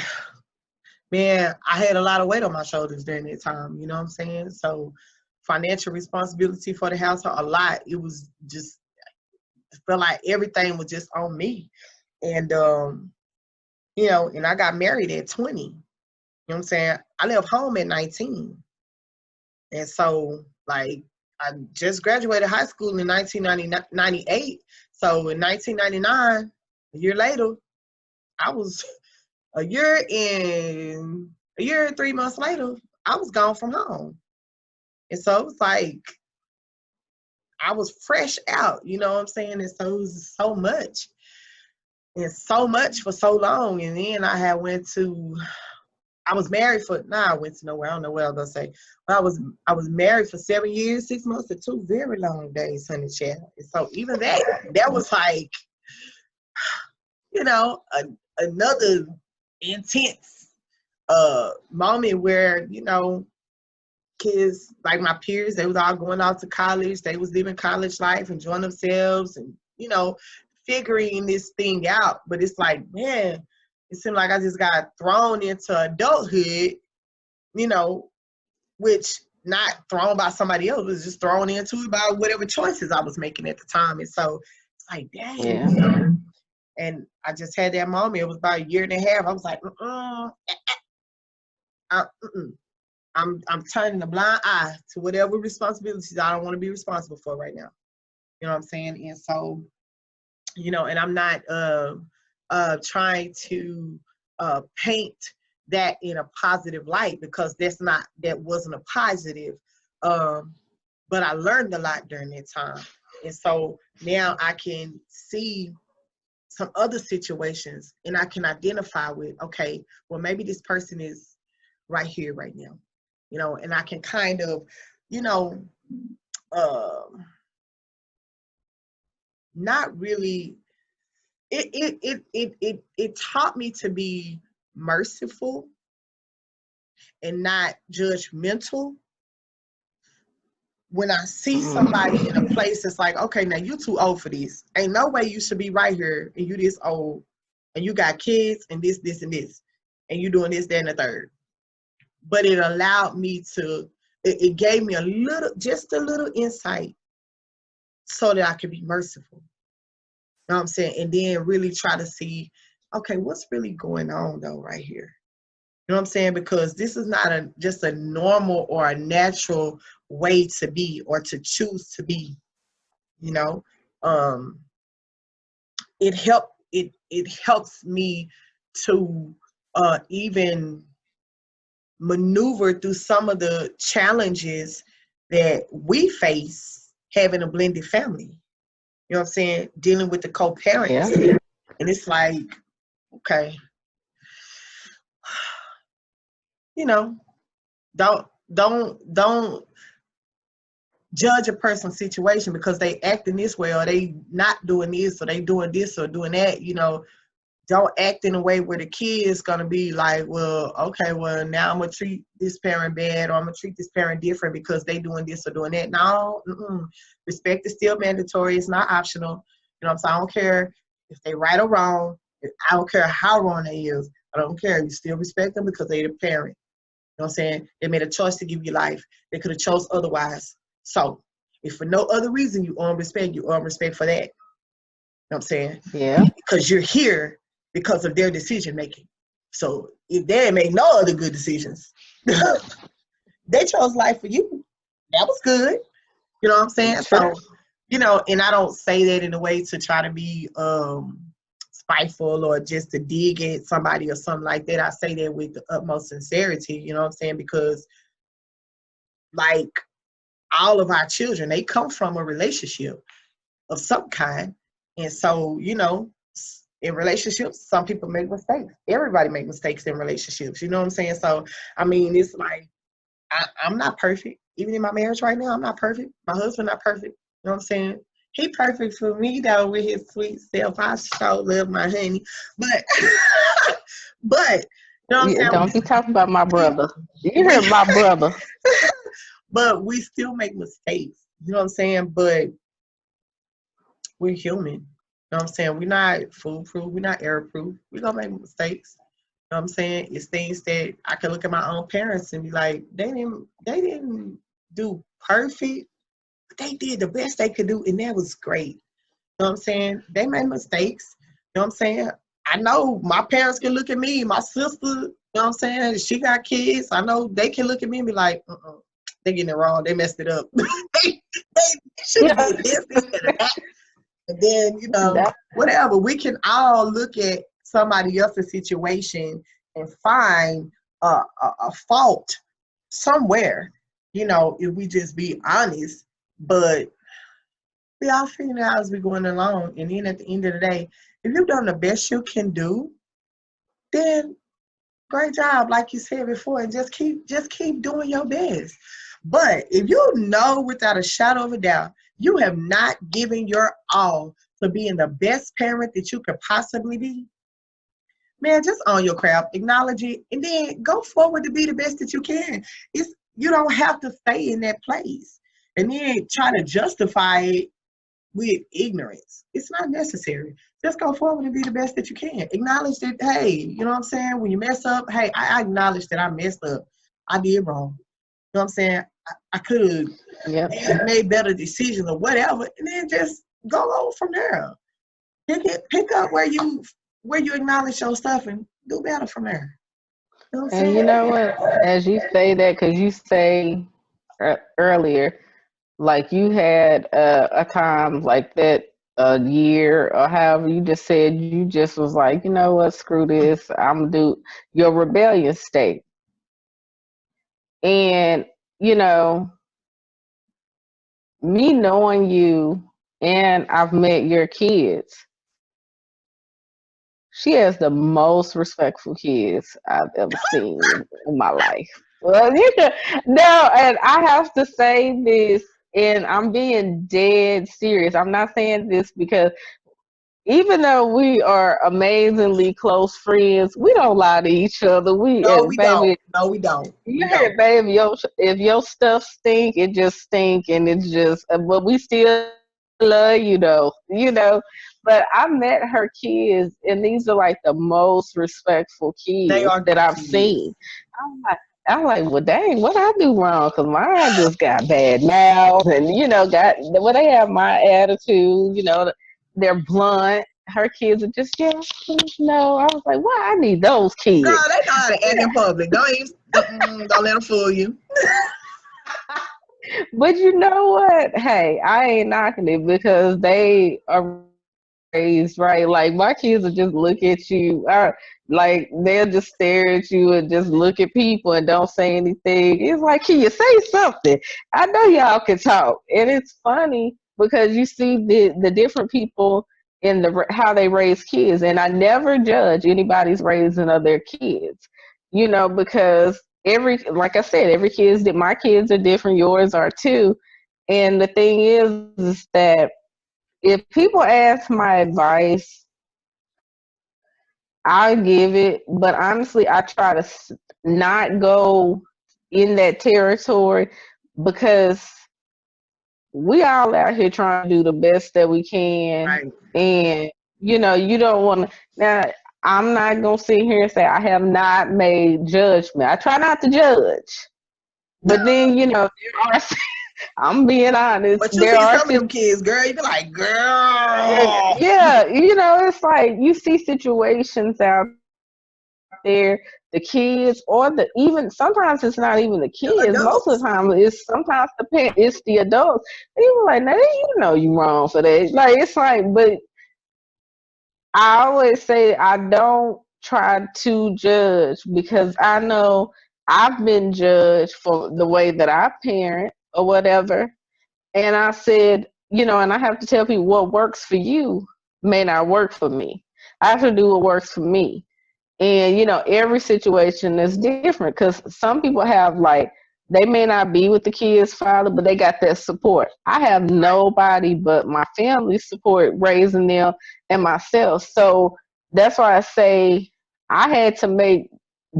man, I had a lot of weight on my shoulders during that time, you know what I'm saying? So financial responsibility for the household, a lot. It was just, it felt like everything was just on me. And, and I got married at 20. You know what I'm saying? I left home at 19. And so, like, I just graduated high school in 1998. So in 1999, a year later, I was a year and 3 months later, I was gone from home. And so it was like, I was fresh out, you know what I'm saying? And so it was so much. And so much for so long. And then I was married for, I went to nowhere. I don't know what I was gonna say. But I was married for 7 years, 6 months, and 2 very long days, honey child. And so even that was like, another intense moment where, kids, like my peers, they was all going off to college. They was living college life, enjoying themselves and, figuring this thing out. But it's like, man, it seemed like I just got thrown into adulthood, which not thrown by somebody else, was just thrown into it by whatever choices I was making at the time. And so it's like, dang, Yeah. And I just had that moment. It was about a year and a half. I was like, I'm turning a blind eye to whatever responsibilities I don't want to be responsible for right now. You know what I'm saying? And so, and I'm not trying to paint that in a positive light, because that wasn't a positive. But I learned a lot during that time. And so now I can see some other situations and I can identify with, okay, well, maybe this person is right here, right now, and I can kind of, not really, it taught me to be merciful and not judgmental. When I see somebody in a place that's like, okay, now you too old for this. Ain't no way you should be right here and you this old and you got kids and this, and this, and you doing this, that, and the third. But it allowed me to, it gave me just a little insight so that I could be merciful. You know what I'm saying? And then really try to see, okay, what's really going on though right here? You know what I'm saying? Because this is not just a normal or a natural way to be or to choose to be, It helps me to even maneuver through some of the challenges that we face having a blended family. You know what I'm saying? Dealing with the co-parents. Yeah. And it's like, okay, don't don't judge a person's situation because they acting this way or they not doing this or they doing this or doing that. Don't act in a way where the kid is gonna be like, well, okay, well now I'm gonna treat this parent bad or I'm gonna treat this parent different because they doing this or doing that. No, respect is still mandatory. It's not optional. What I'm saying? I don't care if they right or wrong. I don't care how wrong they is. I don't care. You still respect them because they're the parent. You know what I'm saying? They made a choice to give you life. They could have chose otherwise. So if for no other reason you earn respect, you earn respect for that. You know what I'm saying? Yeah. Because you're here because of their decision making. So if they didn't make no other good decisions, they chose life for you. That was good. You know what I'm saying? Sure. So, and I don't say that in a way to try to be spiteful or just to dig at somebody or something like that. I say that with the utmost sincerity, you know what I'm saying? Because like all of our children, they come from a relationship of some kind. And so, in relationships, some people make mistakes. Everybody make mistakes in relationships. You know what I'm saying? So, I mean, it's like, I'm not perfect. Even in my marriage right now, I'm not perfect. My husband not perfect. You know what I'm saying? He perfect for me, though, with his sweet self. I so love my honey. But, but, you know what I'm Yeah, saying? don't be talking about my brother. You hear my brother. But we still make mistakes. You know what I'm saying? But we're human. You know what I'm saying? We're not foolproof. We're not error-proof. We're going to make mistakes. You know what I'm saying? It's things that I can look at my own parents and be like, they didn't do perfect, but they did the best they could do, and that was great. You know what I'm saying? They made mistakes. You know what I'm saying? I know my parents can look at me, my sister, you know what I'm saying? She got kids. I know they can look at me and be like, they getting it wrong. They messed it up. they should have did this instead of that. And then, That, whatever. We can all look at somebody else's situation and find a fault somewhere, if we just be honest. But we all figuring it out as we going along. And then at the end of the day, if you've done the best you can do, then great job, like you said before, and just keep doing your best. But if you know without a shadow of a doubt, you have not given your all to being the best parent that you could possibly be, man, just own your craft, acknowledge it, and then go forward to be the best that you can. You don't have to stay in that place and then try to justify it with ignorance. It's not necessary. Just go forward and be the best that you can. Acknowledge that, hey, you know what I'm saying? When you mess up, hey, I acknowledge that I messed up. I did wrong. You know what I'm saying? I could have made better decisions or whatever, and then just go on from there. Pick up where you acknowledge your stuff and do better from there. You know what I'm and saying? you know what? As you say that, because you say earlier, like you had a time like that, a year or however, you just said you just was like, you know what, screw this, I'm do your rebellion state. And, you know, me knowing you and I've met your kids, she has the most respectful kids I've ever seen in my life. Well, no, and I have to say this, and I'm being dead serious. I'm not saying this because even though we are amazingly close friends, we don't lie to each other. No, we don't. Baby, No, we don't. you We hear, don't. baby, if your stuff stink, it just stink, and it's just. But we still love you, though. But I met her kids, and these are like the most respectful They kids are that good I've kids. seen. I'm like, well, dang, what I do wrong? Because mine just got bad mouth, and they have my attitude. They're blunt. Her kids are just, yeah, no. I was like, why I need those Girl, kids? they know how to act in public. Don't let them fool you. But you know what? Hey, I ain't knocking it because they are raised right. Like my kids will just look at you, like they'll just stare at you and just look at people and don't say anything. It's like, can you say something? I know y'all can talk, and it's funny because you see the different people in how they raise kids, and I never judge anybody's raising of their kids, because like I said, my kids are different, yours are too. And the thing is that if people ask my advice, I give it, but honestly, I try to not go in that territory because we all out here trying to do the best that we can, Right. and you don't want to. Now, I'm not gonna sit here and say I have not made judgment. I try not to judge, but then there are. I'm being honest. But you There see are some of them kids, girl, you be like, girl. yeah, it's like you see situations out there, the kids, or the even sometimes it's not even the The kids. Most of adults. the time, it's sometimes the parent, it's the adults. And you like, now you wrong for that. Like it's like, but I always say I don't try to judge because I know I've been judged for the way that I parent or whatever. And I said, and I have to tell people what works for you may not work for me. I have to do what works for me. And every situation is different because some people have like they may not be with the kid's father, but they got that support. I have nobody but my family support raising them and myself. So that's why I say I had to make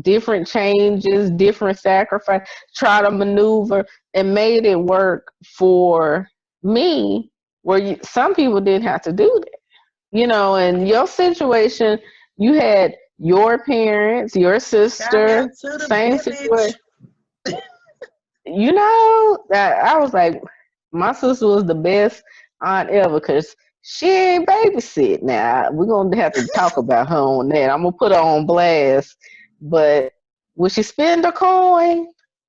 different changes, different sacrifice, try to maneuver and made it work for me where some people didn't have to do that. In your situation, you had your parents, your Shout out sister, to the same situation. village. That I was like, my sister was the best aunt ever because she ain't babysit. Now we're gonna have to talk about her on that. I'm gonna put her on blast. But would she spend a coin?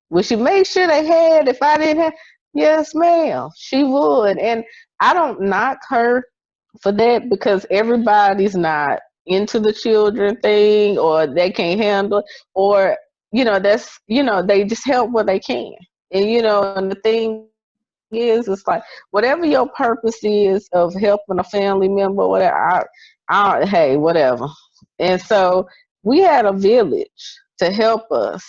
Would she make sure they had? If I didn't have, yes, ma'am, she would. And I don't knock her for that because everybody's not into the children thing or they can't handle it, or that's they just help where they can. And and the thing is it's like whatever your purpose is of helping a family member, whatever, hey, whatever. And so we had a village to help us,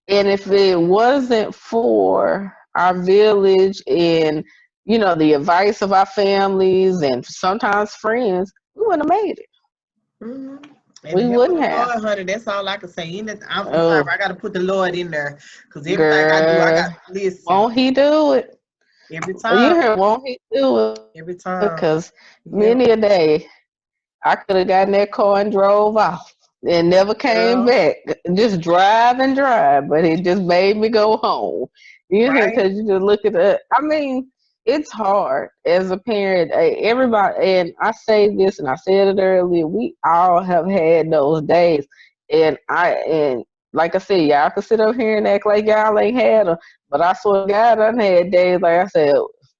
and if it wasn't for our village and the advice of our families and sometimes friends, we wouldn't have made it. Hmm. And We the help of wouldn't the have. Lord, honey, that's all I can say. I'm sorry, Oh, I got to put the Lord in there because everything I do, I got girl, to listen won't he do it? every You time. heard, won't he do it? Every time. Because Yep, many a day I could have gotten that car and drove off and never came girl. back. Just drive and drive, but it just made me go home. You hear? Right? Because you just look at the. I mean, it's hard as a parent. Everybody, and I say this, and I said it earlier. We all have had those days, and like I said, y'all can sit up here and act like y'all ain't had them, but I swear to God, I had days like I said.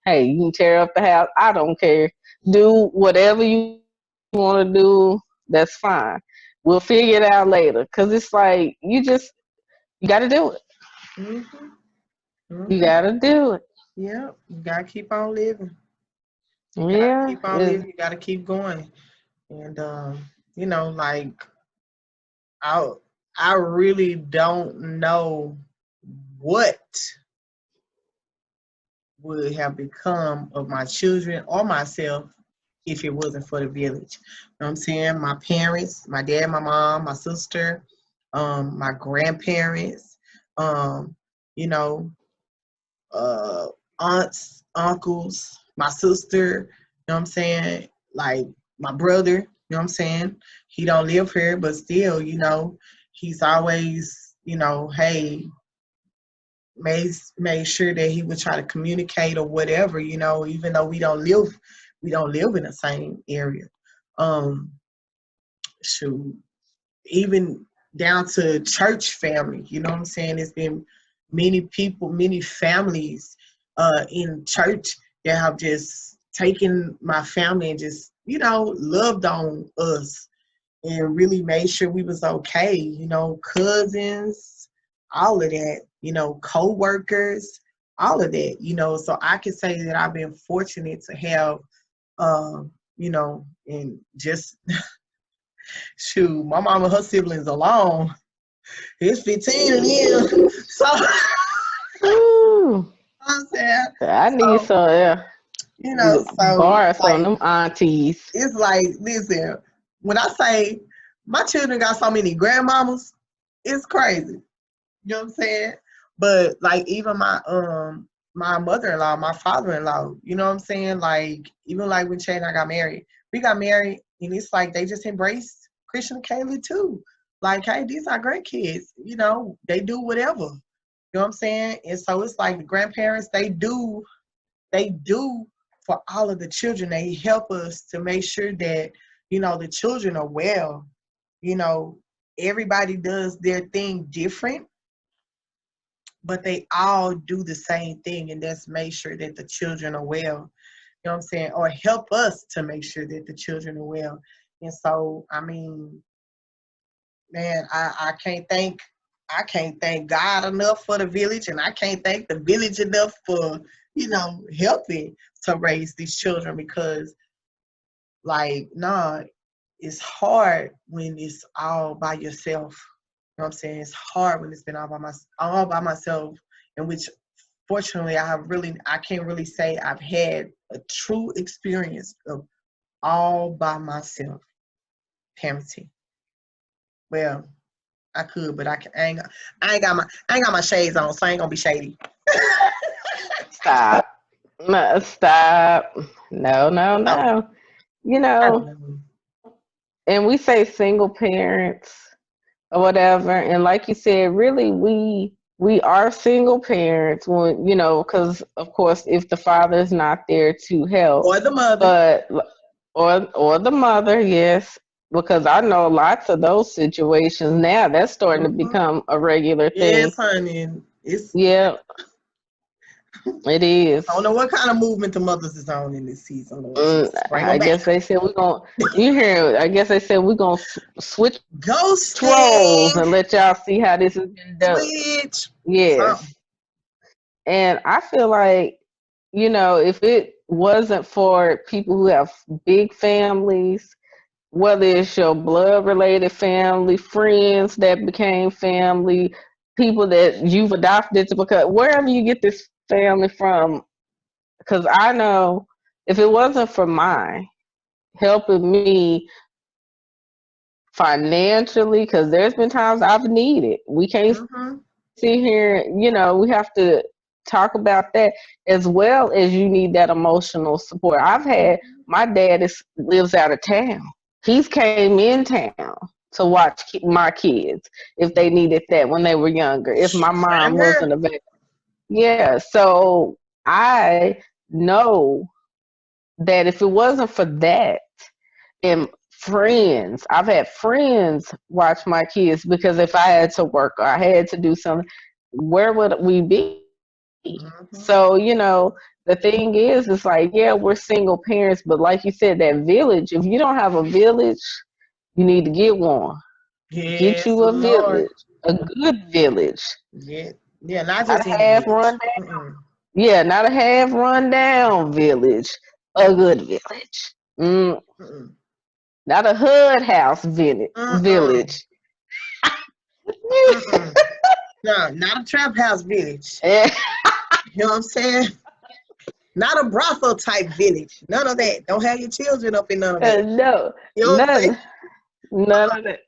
Hey, you can tear up the house. I don't care. Do whatever you want to do, that's fine. We'll figure it out later. Cause it's like you got to do it. Mm-hmm. You Mm-hmm. got to do it. Yep. You got to keep on living. You got to Yeah. keep on living. You got to keep going. And, like, I, I really don't know what would have become of my children or myself if it wasn't for the village. You know what I'm saying? My parents, my dad, my mom, my sister, my grandparents, um, you know, uh, aunts, uncles, my sister, you know what I'm saying? Like my brother, you know what I'm saying? He don't live here, but still, he's always, hey, made sure that he would try to communicate or whatever, even though we don't live in the same area. Um, shoot, even down to church family, you know what I'm saying? It's been many people, many families in church that have just taken my family and just, loved on us and really made sure we was okay, cousins, all of that, co-workers, all of that, so I can say that I've been fortunate to have, and just shoot, my mom and her siblings alone, It's 15 in here. So Ooh, I'm saying, I need so some so borrow some of like them aunties. it's like, listen, when I say my children got so many grandmamas, it's crazy. You know what I'm saying? But like even my mother-in-law, my father-in-law, you know what I'm saying? Like even like when Shay and I got married, we got married and it's like they just embraced Christian and Kaylee too. Like, hey, these are great kids. You know, they do whatever. You know what I'm saying? And so it's like the grandparents, they do for all of the children. They help us to make sure that, the children are well. You know, everybody does their thing different, but they all do the same thing, and that's make sure that the children are well. You know what I'm saying? Or help us to make sure that the children are well. And so, I mean, man, I can't thank God enough for the village, and I can't thank the village enough for, helping to raise these children, because like, nah, it's hard when it's all by yourself. You know what I'm saying? It's hard when it's been all by myself, in which fortunately I can't really say I've had a true experience of all by myself parenting. Well, I could, but I ain't got my shades on, so I ain't gonna be shady. Stop. No, stop. No, no, So no. You I don't know, know. and we say single parents or whatever, and like you said, really we are single parents when because of course if the father is not there to help, Or the mother. but or the mother, yes, because I know lots of those situations now. That's starting to Hmm. become a regular thing. Yes, honey. Yeah, it I don't is. know what kind of movement the mothers is on in this season, Lord Mm, Jesus. Bring them I back. guess they said we're gonna. You hear? I guess they said we're gonna switch roles Ghosting. and let y'all see how this has been done. Switch. Something. Yes, and I feel like if it wasn't for people who have big families, whether it's your blood related family, friends that became family, people that you've adopted to because wherever you get this family from, because I know if it wasn't for mine helping me financially, because there's been times I've needed. We can't Mm-hmm. sit here, we have to talk about that as well as you need that emotional support. I've had my dad lives out of town. He's came in town to watch my kids if they needed that when they were younger. If my Same mom here. wasn't available, yeah. So I know that if it wasn't for that, and friends. I've had friends watch my kids because if I had to work or I had to do something, where would we be? So, Mm-hmm. the thing is, it's like, yeah, we're single parents, but like you said, that village, if you don't have a village, you need to get one. Get Yes, you a Lord. village, a good village. Yeah. Yeah, not Not just a any half village. run Mm-mm. Yeah, not a half run down village, a good village. Mm, Mm-mm. not a hood house Mm-mm. village. Mm-mm. No, not a trap house village. Eh, You know what I'm saying? Not a brothel type village. None of that. Don't have your children up in none of that. no, You know what I'm saying? none of that.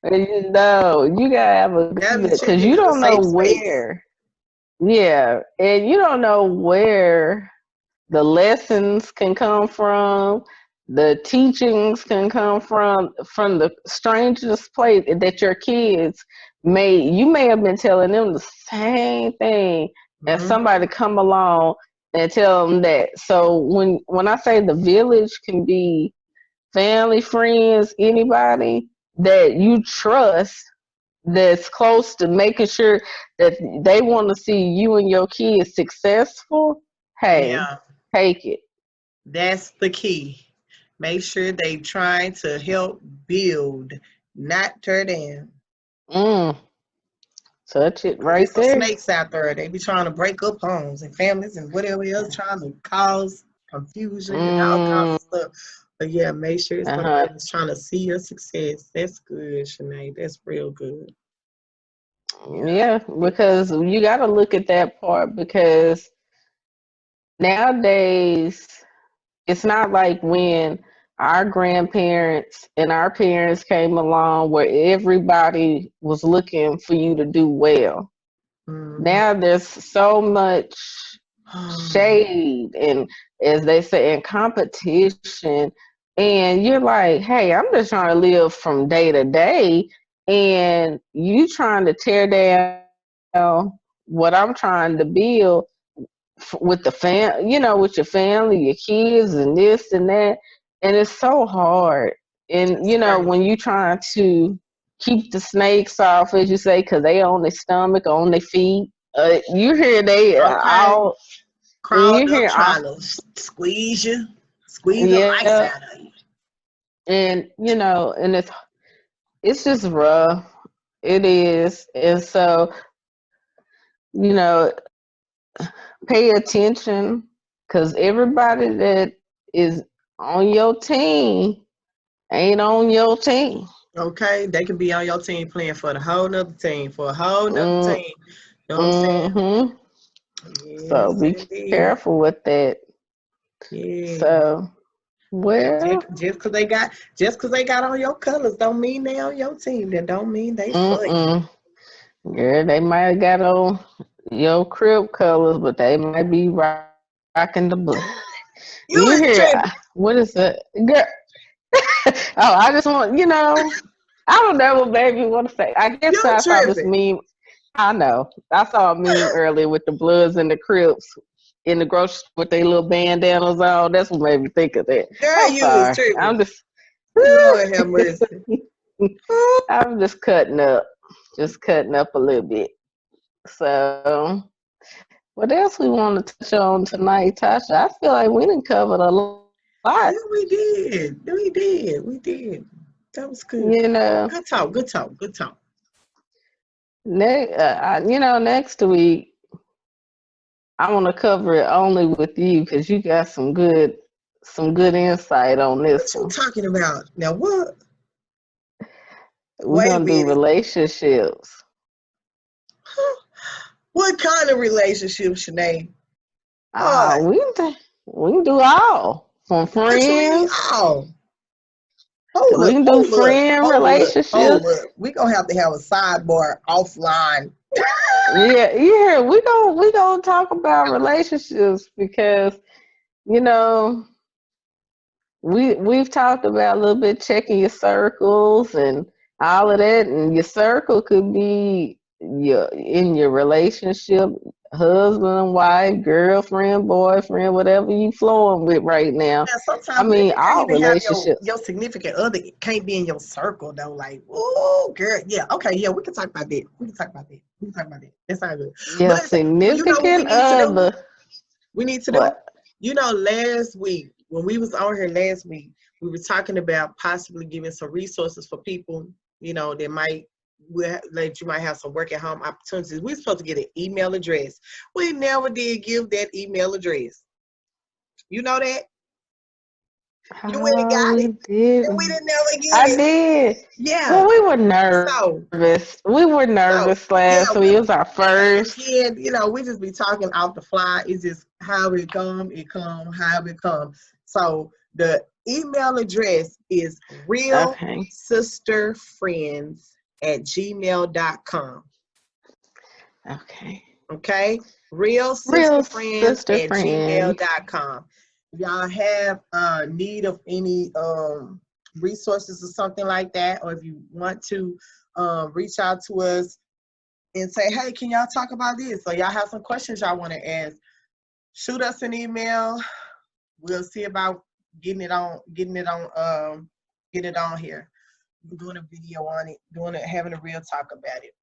No, you gotta have a Have your good because children you in a don't know safe space. where. Yeah, and you don't know where the lessons can come from, the teachings can come from the strangest place that your kids may have been telling them the same thing, and Mm-hmm. somebody come along and tell them that. So when I say the village can be family, friends, anybody that you trust that's close to making sure that they want to see you and your kids successful, hey, Yeah, take it. that's the key. Make sure they trying to help build, not tear down. Mm, touch it Cause there's right some there. snakes out there. They be trying to break up homes and families and whatever else, trying to cause confusion and all kinds Mm, of stuff. But yeah, make sure it's uh-huh. somebody that's trying to see your success. That's good, Shinae. That's real good. Yeah. Yeah, because you got to look at that part because nowadays it's not like when our grandparents and our parents came along where everybody was looking for you to do well. Mhm. Now there's so much shade and, as they say, in competition, and you're like, hey, I'm just trying to live from day to day, and you trying to tear down what I'm trying to build with the with your family, your kids, and this and that, and it's so hard. And It's when crazy. you trying to keep the snakes off, as you say, because they on their stomach, on their feet. You hear they Okay. all, Crawled you up hear all, trying to squeeze you, squeeze the life yeah, out of you. and and it's just rough. It is, and so you know, pay attention because everybody that is on your team ain't on your team. Okay, they can be on your team playing for the whole nother team, for a whole nother Mm, team. You know what I'm saying? mm-hmm. So Yes, be indeed. careful with that. Yeah. So, well, Just cause they got on your colors don't mean they on your team. That don't mean they for you. mm-mm. Yeah, they might have got on your crib colors, but they might be rocking the blue. You You hear, is tripping. what is it? Girl, oh, I just want, I don't know what baby want to say. I guess You I saw this tripping. meme. I know. I saw a meme earlier with the Bloods and the Crips in the grocery store with their little bandanas on. That's what made me think of that. Girl, I'm you is sorry. tripping. I'm just Lord have mercy. I'm just cutting up. Just cutting up a little bit. So what else we want to touch on tonight, Tasha? I feel like we done covered a lot. Yeah, we did. We did. We did. That was You good. know, Good talk. Good talk. Good talk. next week I want to cover it only with you because you got some good insight on What this you one. talking about? Now what? We're Wait a gonna do minute. relationships. Huh? What kind of relationship, Shinaie? Ah, Boy, we can do all from what you mean? friends. Oh, hold We up, can do hold up, friend hold up, hold relationships. up. We gonna have to have a sidebar offline. Yeah, yeah. We gonna talk about relationships because you know we've talked about a little bit checking your circles and all of that, and your circle could be your relationship, husband, wife, girlfriend, boyfriend, whatever you flowing with right now. Now, I sometimes mean, you can't all even have your relationships. your significant other can't be in your circle though. Like, oh, girl, yeah, okay, yeah, we can talk about that. We can talk about that. We can talk about that. That sounds good. But Your listen, well, you know what we significant need to do? other. We need to do. What? Last week when we was on here last week, we were talking about possibly giving some resources for people. That might like you might have some work at home opportunities. We're supposed to get an email address. We never did give that email address. You know that? You went and Oh, got it. we And we didn't. didn't never get I it. did. Yeah. Well, we were nervous. So, We were so nervous yeah, last week. It was our and first. again, we just be talking off the fly. It's just how it come, how it come. So the email address is Okay. realsisterfriends@gmail.com. Okay. Okay? Real sister friends. realsisterfriends@gmail.com. If y'all have need of any resources or something like that, or if you want to reach out to us and say, hey, can y'all talk about this? Or y'all have some questions y'all want to ask, shoot us an email. We'll see about getting it on here. Doing a video on it, having a real talk about it.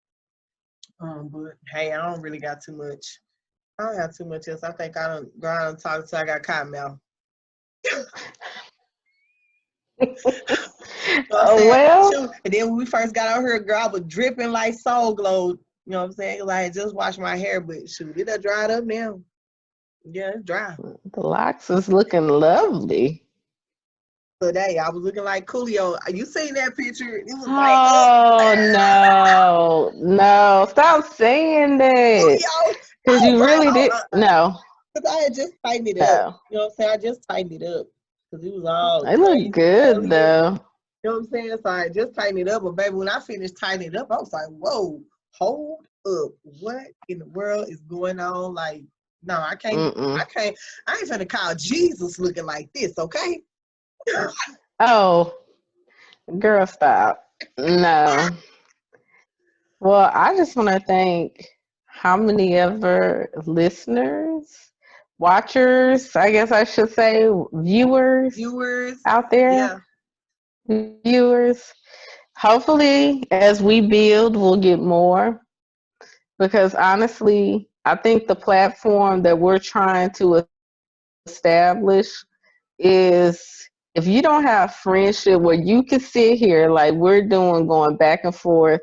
But hey, I don't really got too much. I don't have too much else. I think I don't go out and talk until I got cotton mouth. You know what I'm saying? Well, Shoot. And then when we first got out here, girl, I was dripping like Soul Glow. You know what I'm saying? Like, I had just washed my hair, but shoot, it done dried up now. Yeah, it's dry. the locks is looking lovely. Today, I was looking like Coolio. You seen that picture? It was like, Oh no, No, stop saying Oh, that. yo, Because oh, you right. really Oh, did. No, because I had just tightened it up. no. You know what I'm saying? I just tightened it up because it was all It looked crazy good earlier. though. You know what I'm saying? So I just tightened it up. But baby, when I finished tightening it up, I was like, whoa, hold up. What in the world is going on? Like, no, I can't, Mm-mm. I ain't finna call Jesus looking like this, okay? Oh, girl, stop. No. Well, I just want to thank how many ever listeners, watchers, I guess I should say, viewers Viewers, out there. yeah. Viewers. Hopefully, as we build, we'll get more. Because honestly, I think the platform that we're trying to establish is if you don't have friendship where you can sit here like we're doing, going back and forth,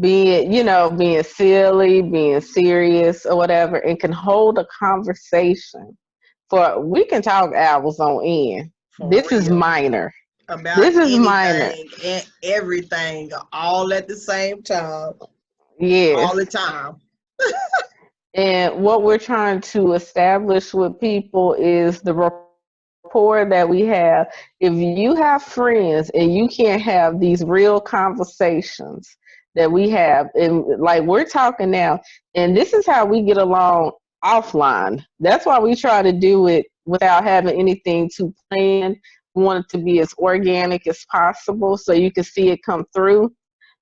being silly, being serious or whatever, and can hold a conversation we can talk hours on end. For This is real. minor. About This is minor. anything and everything all at the same time, all Yes. the time. And what we're trying to establish with people is the rapport that we have. If you have friends and you can't have these real conversations that we have, and like we're talking now, and this is how we get along offline. That's why we try to do it without having anything to plan. We want it to be as organic as possible so you can see it come through.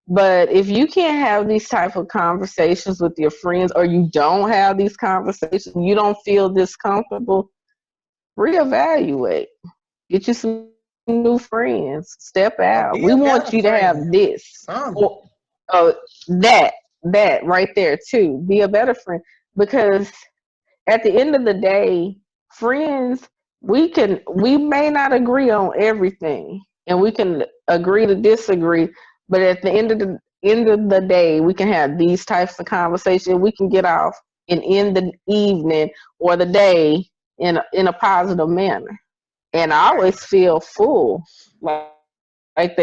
But if you can't have these type of conversations with your friends, or you don't have these conversations, you don't feel this comfortable, reevaluate. Get you some new friends. Step Or out. be We a want better you to friend. have this Some. or that that right there too. Be a better friend, because at the end of the day, friends, we may not agree on everything, and we can agree to disagree, but at the end of the day, we can have these types of conversations. We can get off and end the evening or the day in a positive manner. And I Right. always feel full, like they say.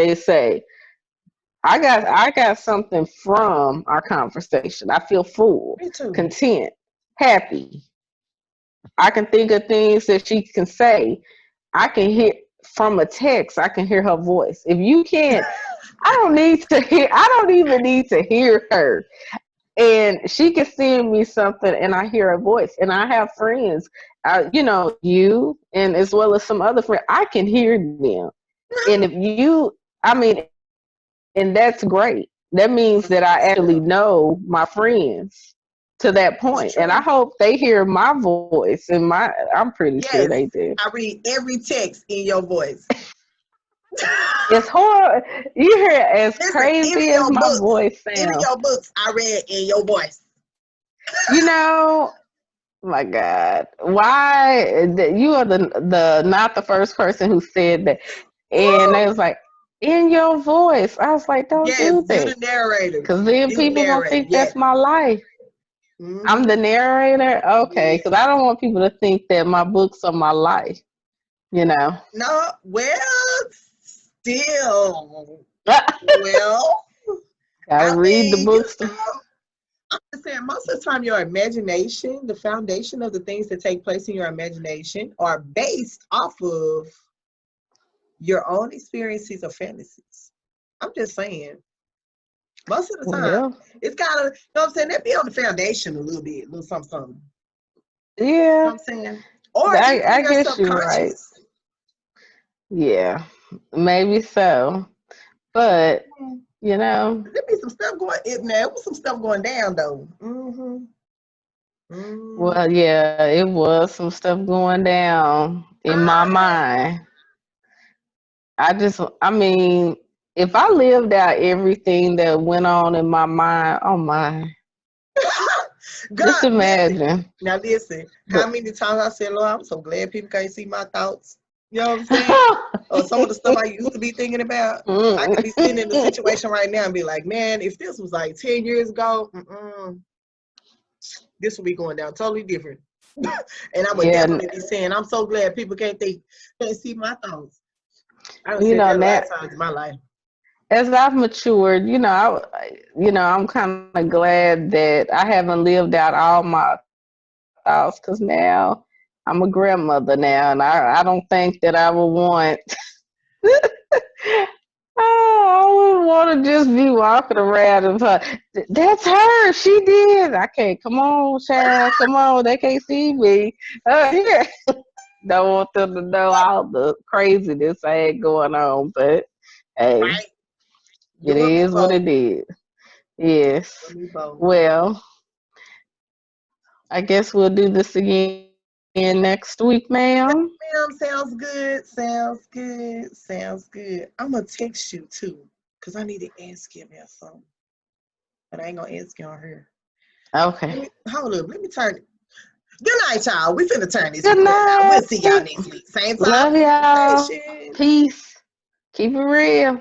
I got something from our conversation. I feel full, Me too. content, happy. I can think of things that she can say. I can hear from a text. I can hear her voice. If you can't, I don't need to hear. I don't even need to hear her. And she can send me something, and I hear her voice. And I have friends, you, and as well as some other friends. I can hear them. And if you, I mean, and that's great. That means that I actually Yeah, know my friends to that it's point. And I true. hope they hear my voice and I'm pretty sure Yes. they do. I read every text in your voice. It's hard. You hear as Listen, crazy as my voice even sounds. your books, I read in your voice. You know, my God, why you are the not the first person who said that. And they Woo! was like, in your voice. I was like, don't Yes, do you that. the narrator. Because then You the people gonna narrator. think Yes. that's my life. I'm Mm-hmm. the narrator? Okay, Yeah. because I don't want people to think that my books are my life, you know. No, well, still. Well, Gotta I read the mean, books. I'm just saying, most of the time, your imagination, the foundation of the things that take place in your imagination, are based off of your own experiences or fantasies. I'm just saying, most of the time, Well, it's gotta, you know what I'm saying? That be on the foundation a little bit, a little something, something. You know yeah, what I'm saying? Or I, even in I your guess you're right. subconscious. Yeah, maybe so. But, you know, There be some stuff going, there was some stuff going down though. Mm-hmm. Mm-hmm. well, yeah, it was some stuff going down in my mind. I mean, if I lived out everything that went on in my mind, oh my, just God, listen. imagine. Now listen. How But many times I said, Lord, I'm so glad people can't see my thoughts. You know what I'm saying? Or some of the stuff I used to be thinking about. I could be sitting in the situation right now and be like, man, if this was like 10 years ago, this would be going down totally different. And I would yeah, definitely be saying, I'm so glad people can't see my thoughts. I would you say know that a lot now of times in my life. as I've matured, I'm kind of glad that I haven't lived out all my thoughts because now I'm a grandmother now, and I don't think that I would want. Oh, I would want to just be walking around and that's her. She did. I can't. Come on, child. Come on. They can't see me. Yeah. Don't want them to know all the craziness I had going on, but hey, Right? it You and me is what both. it is. Yes. You and me both. Well, I guess we'll do this again next week, ma'am. Ma'am, sounds good. Sounds good. Sounds good. I'm gonna text you too, cause I need to ask you about something, but I ain't gonna ask you on here. Okay. Hold up. Let me turn it. Good night, y'all. We finna turn this Good recording out. night. We'll see y'all next week. Same time, Love same y'all. station. Peace. Keep it real.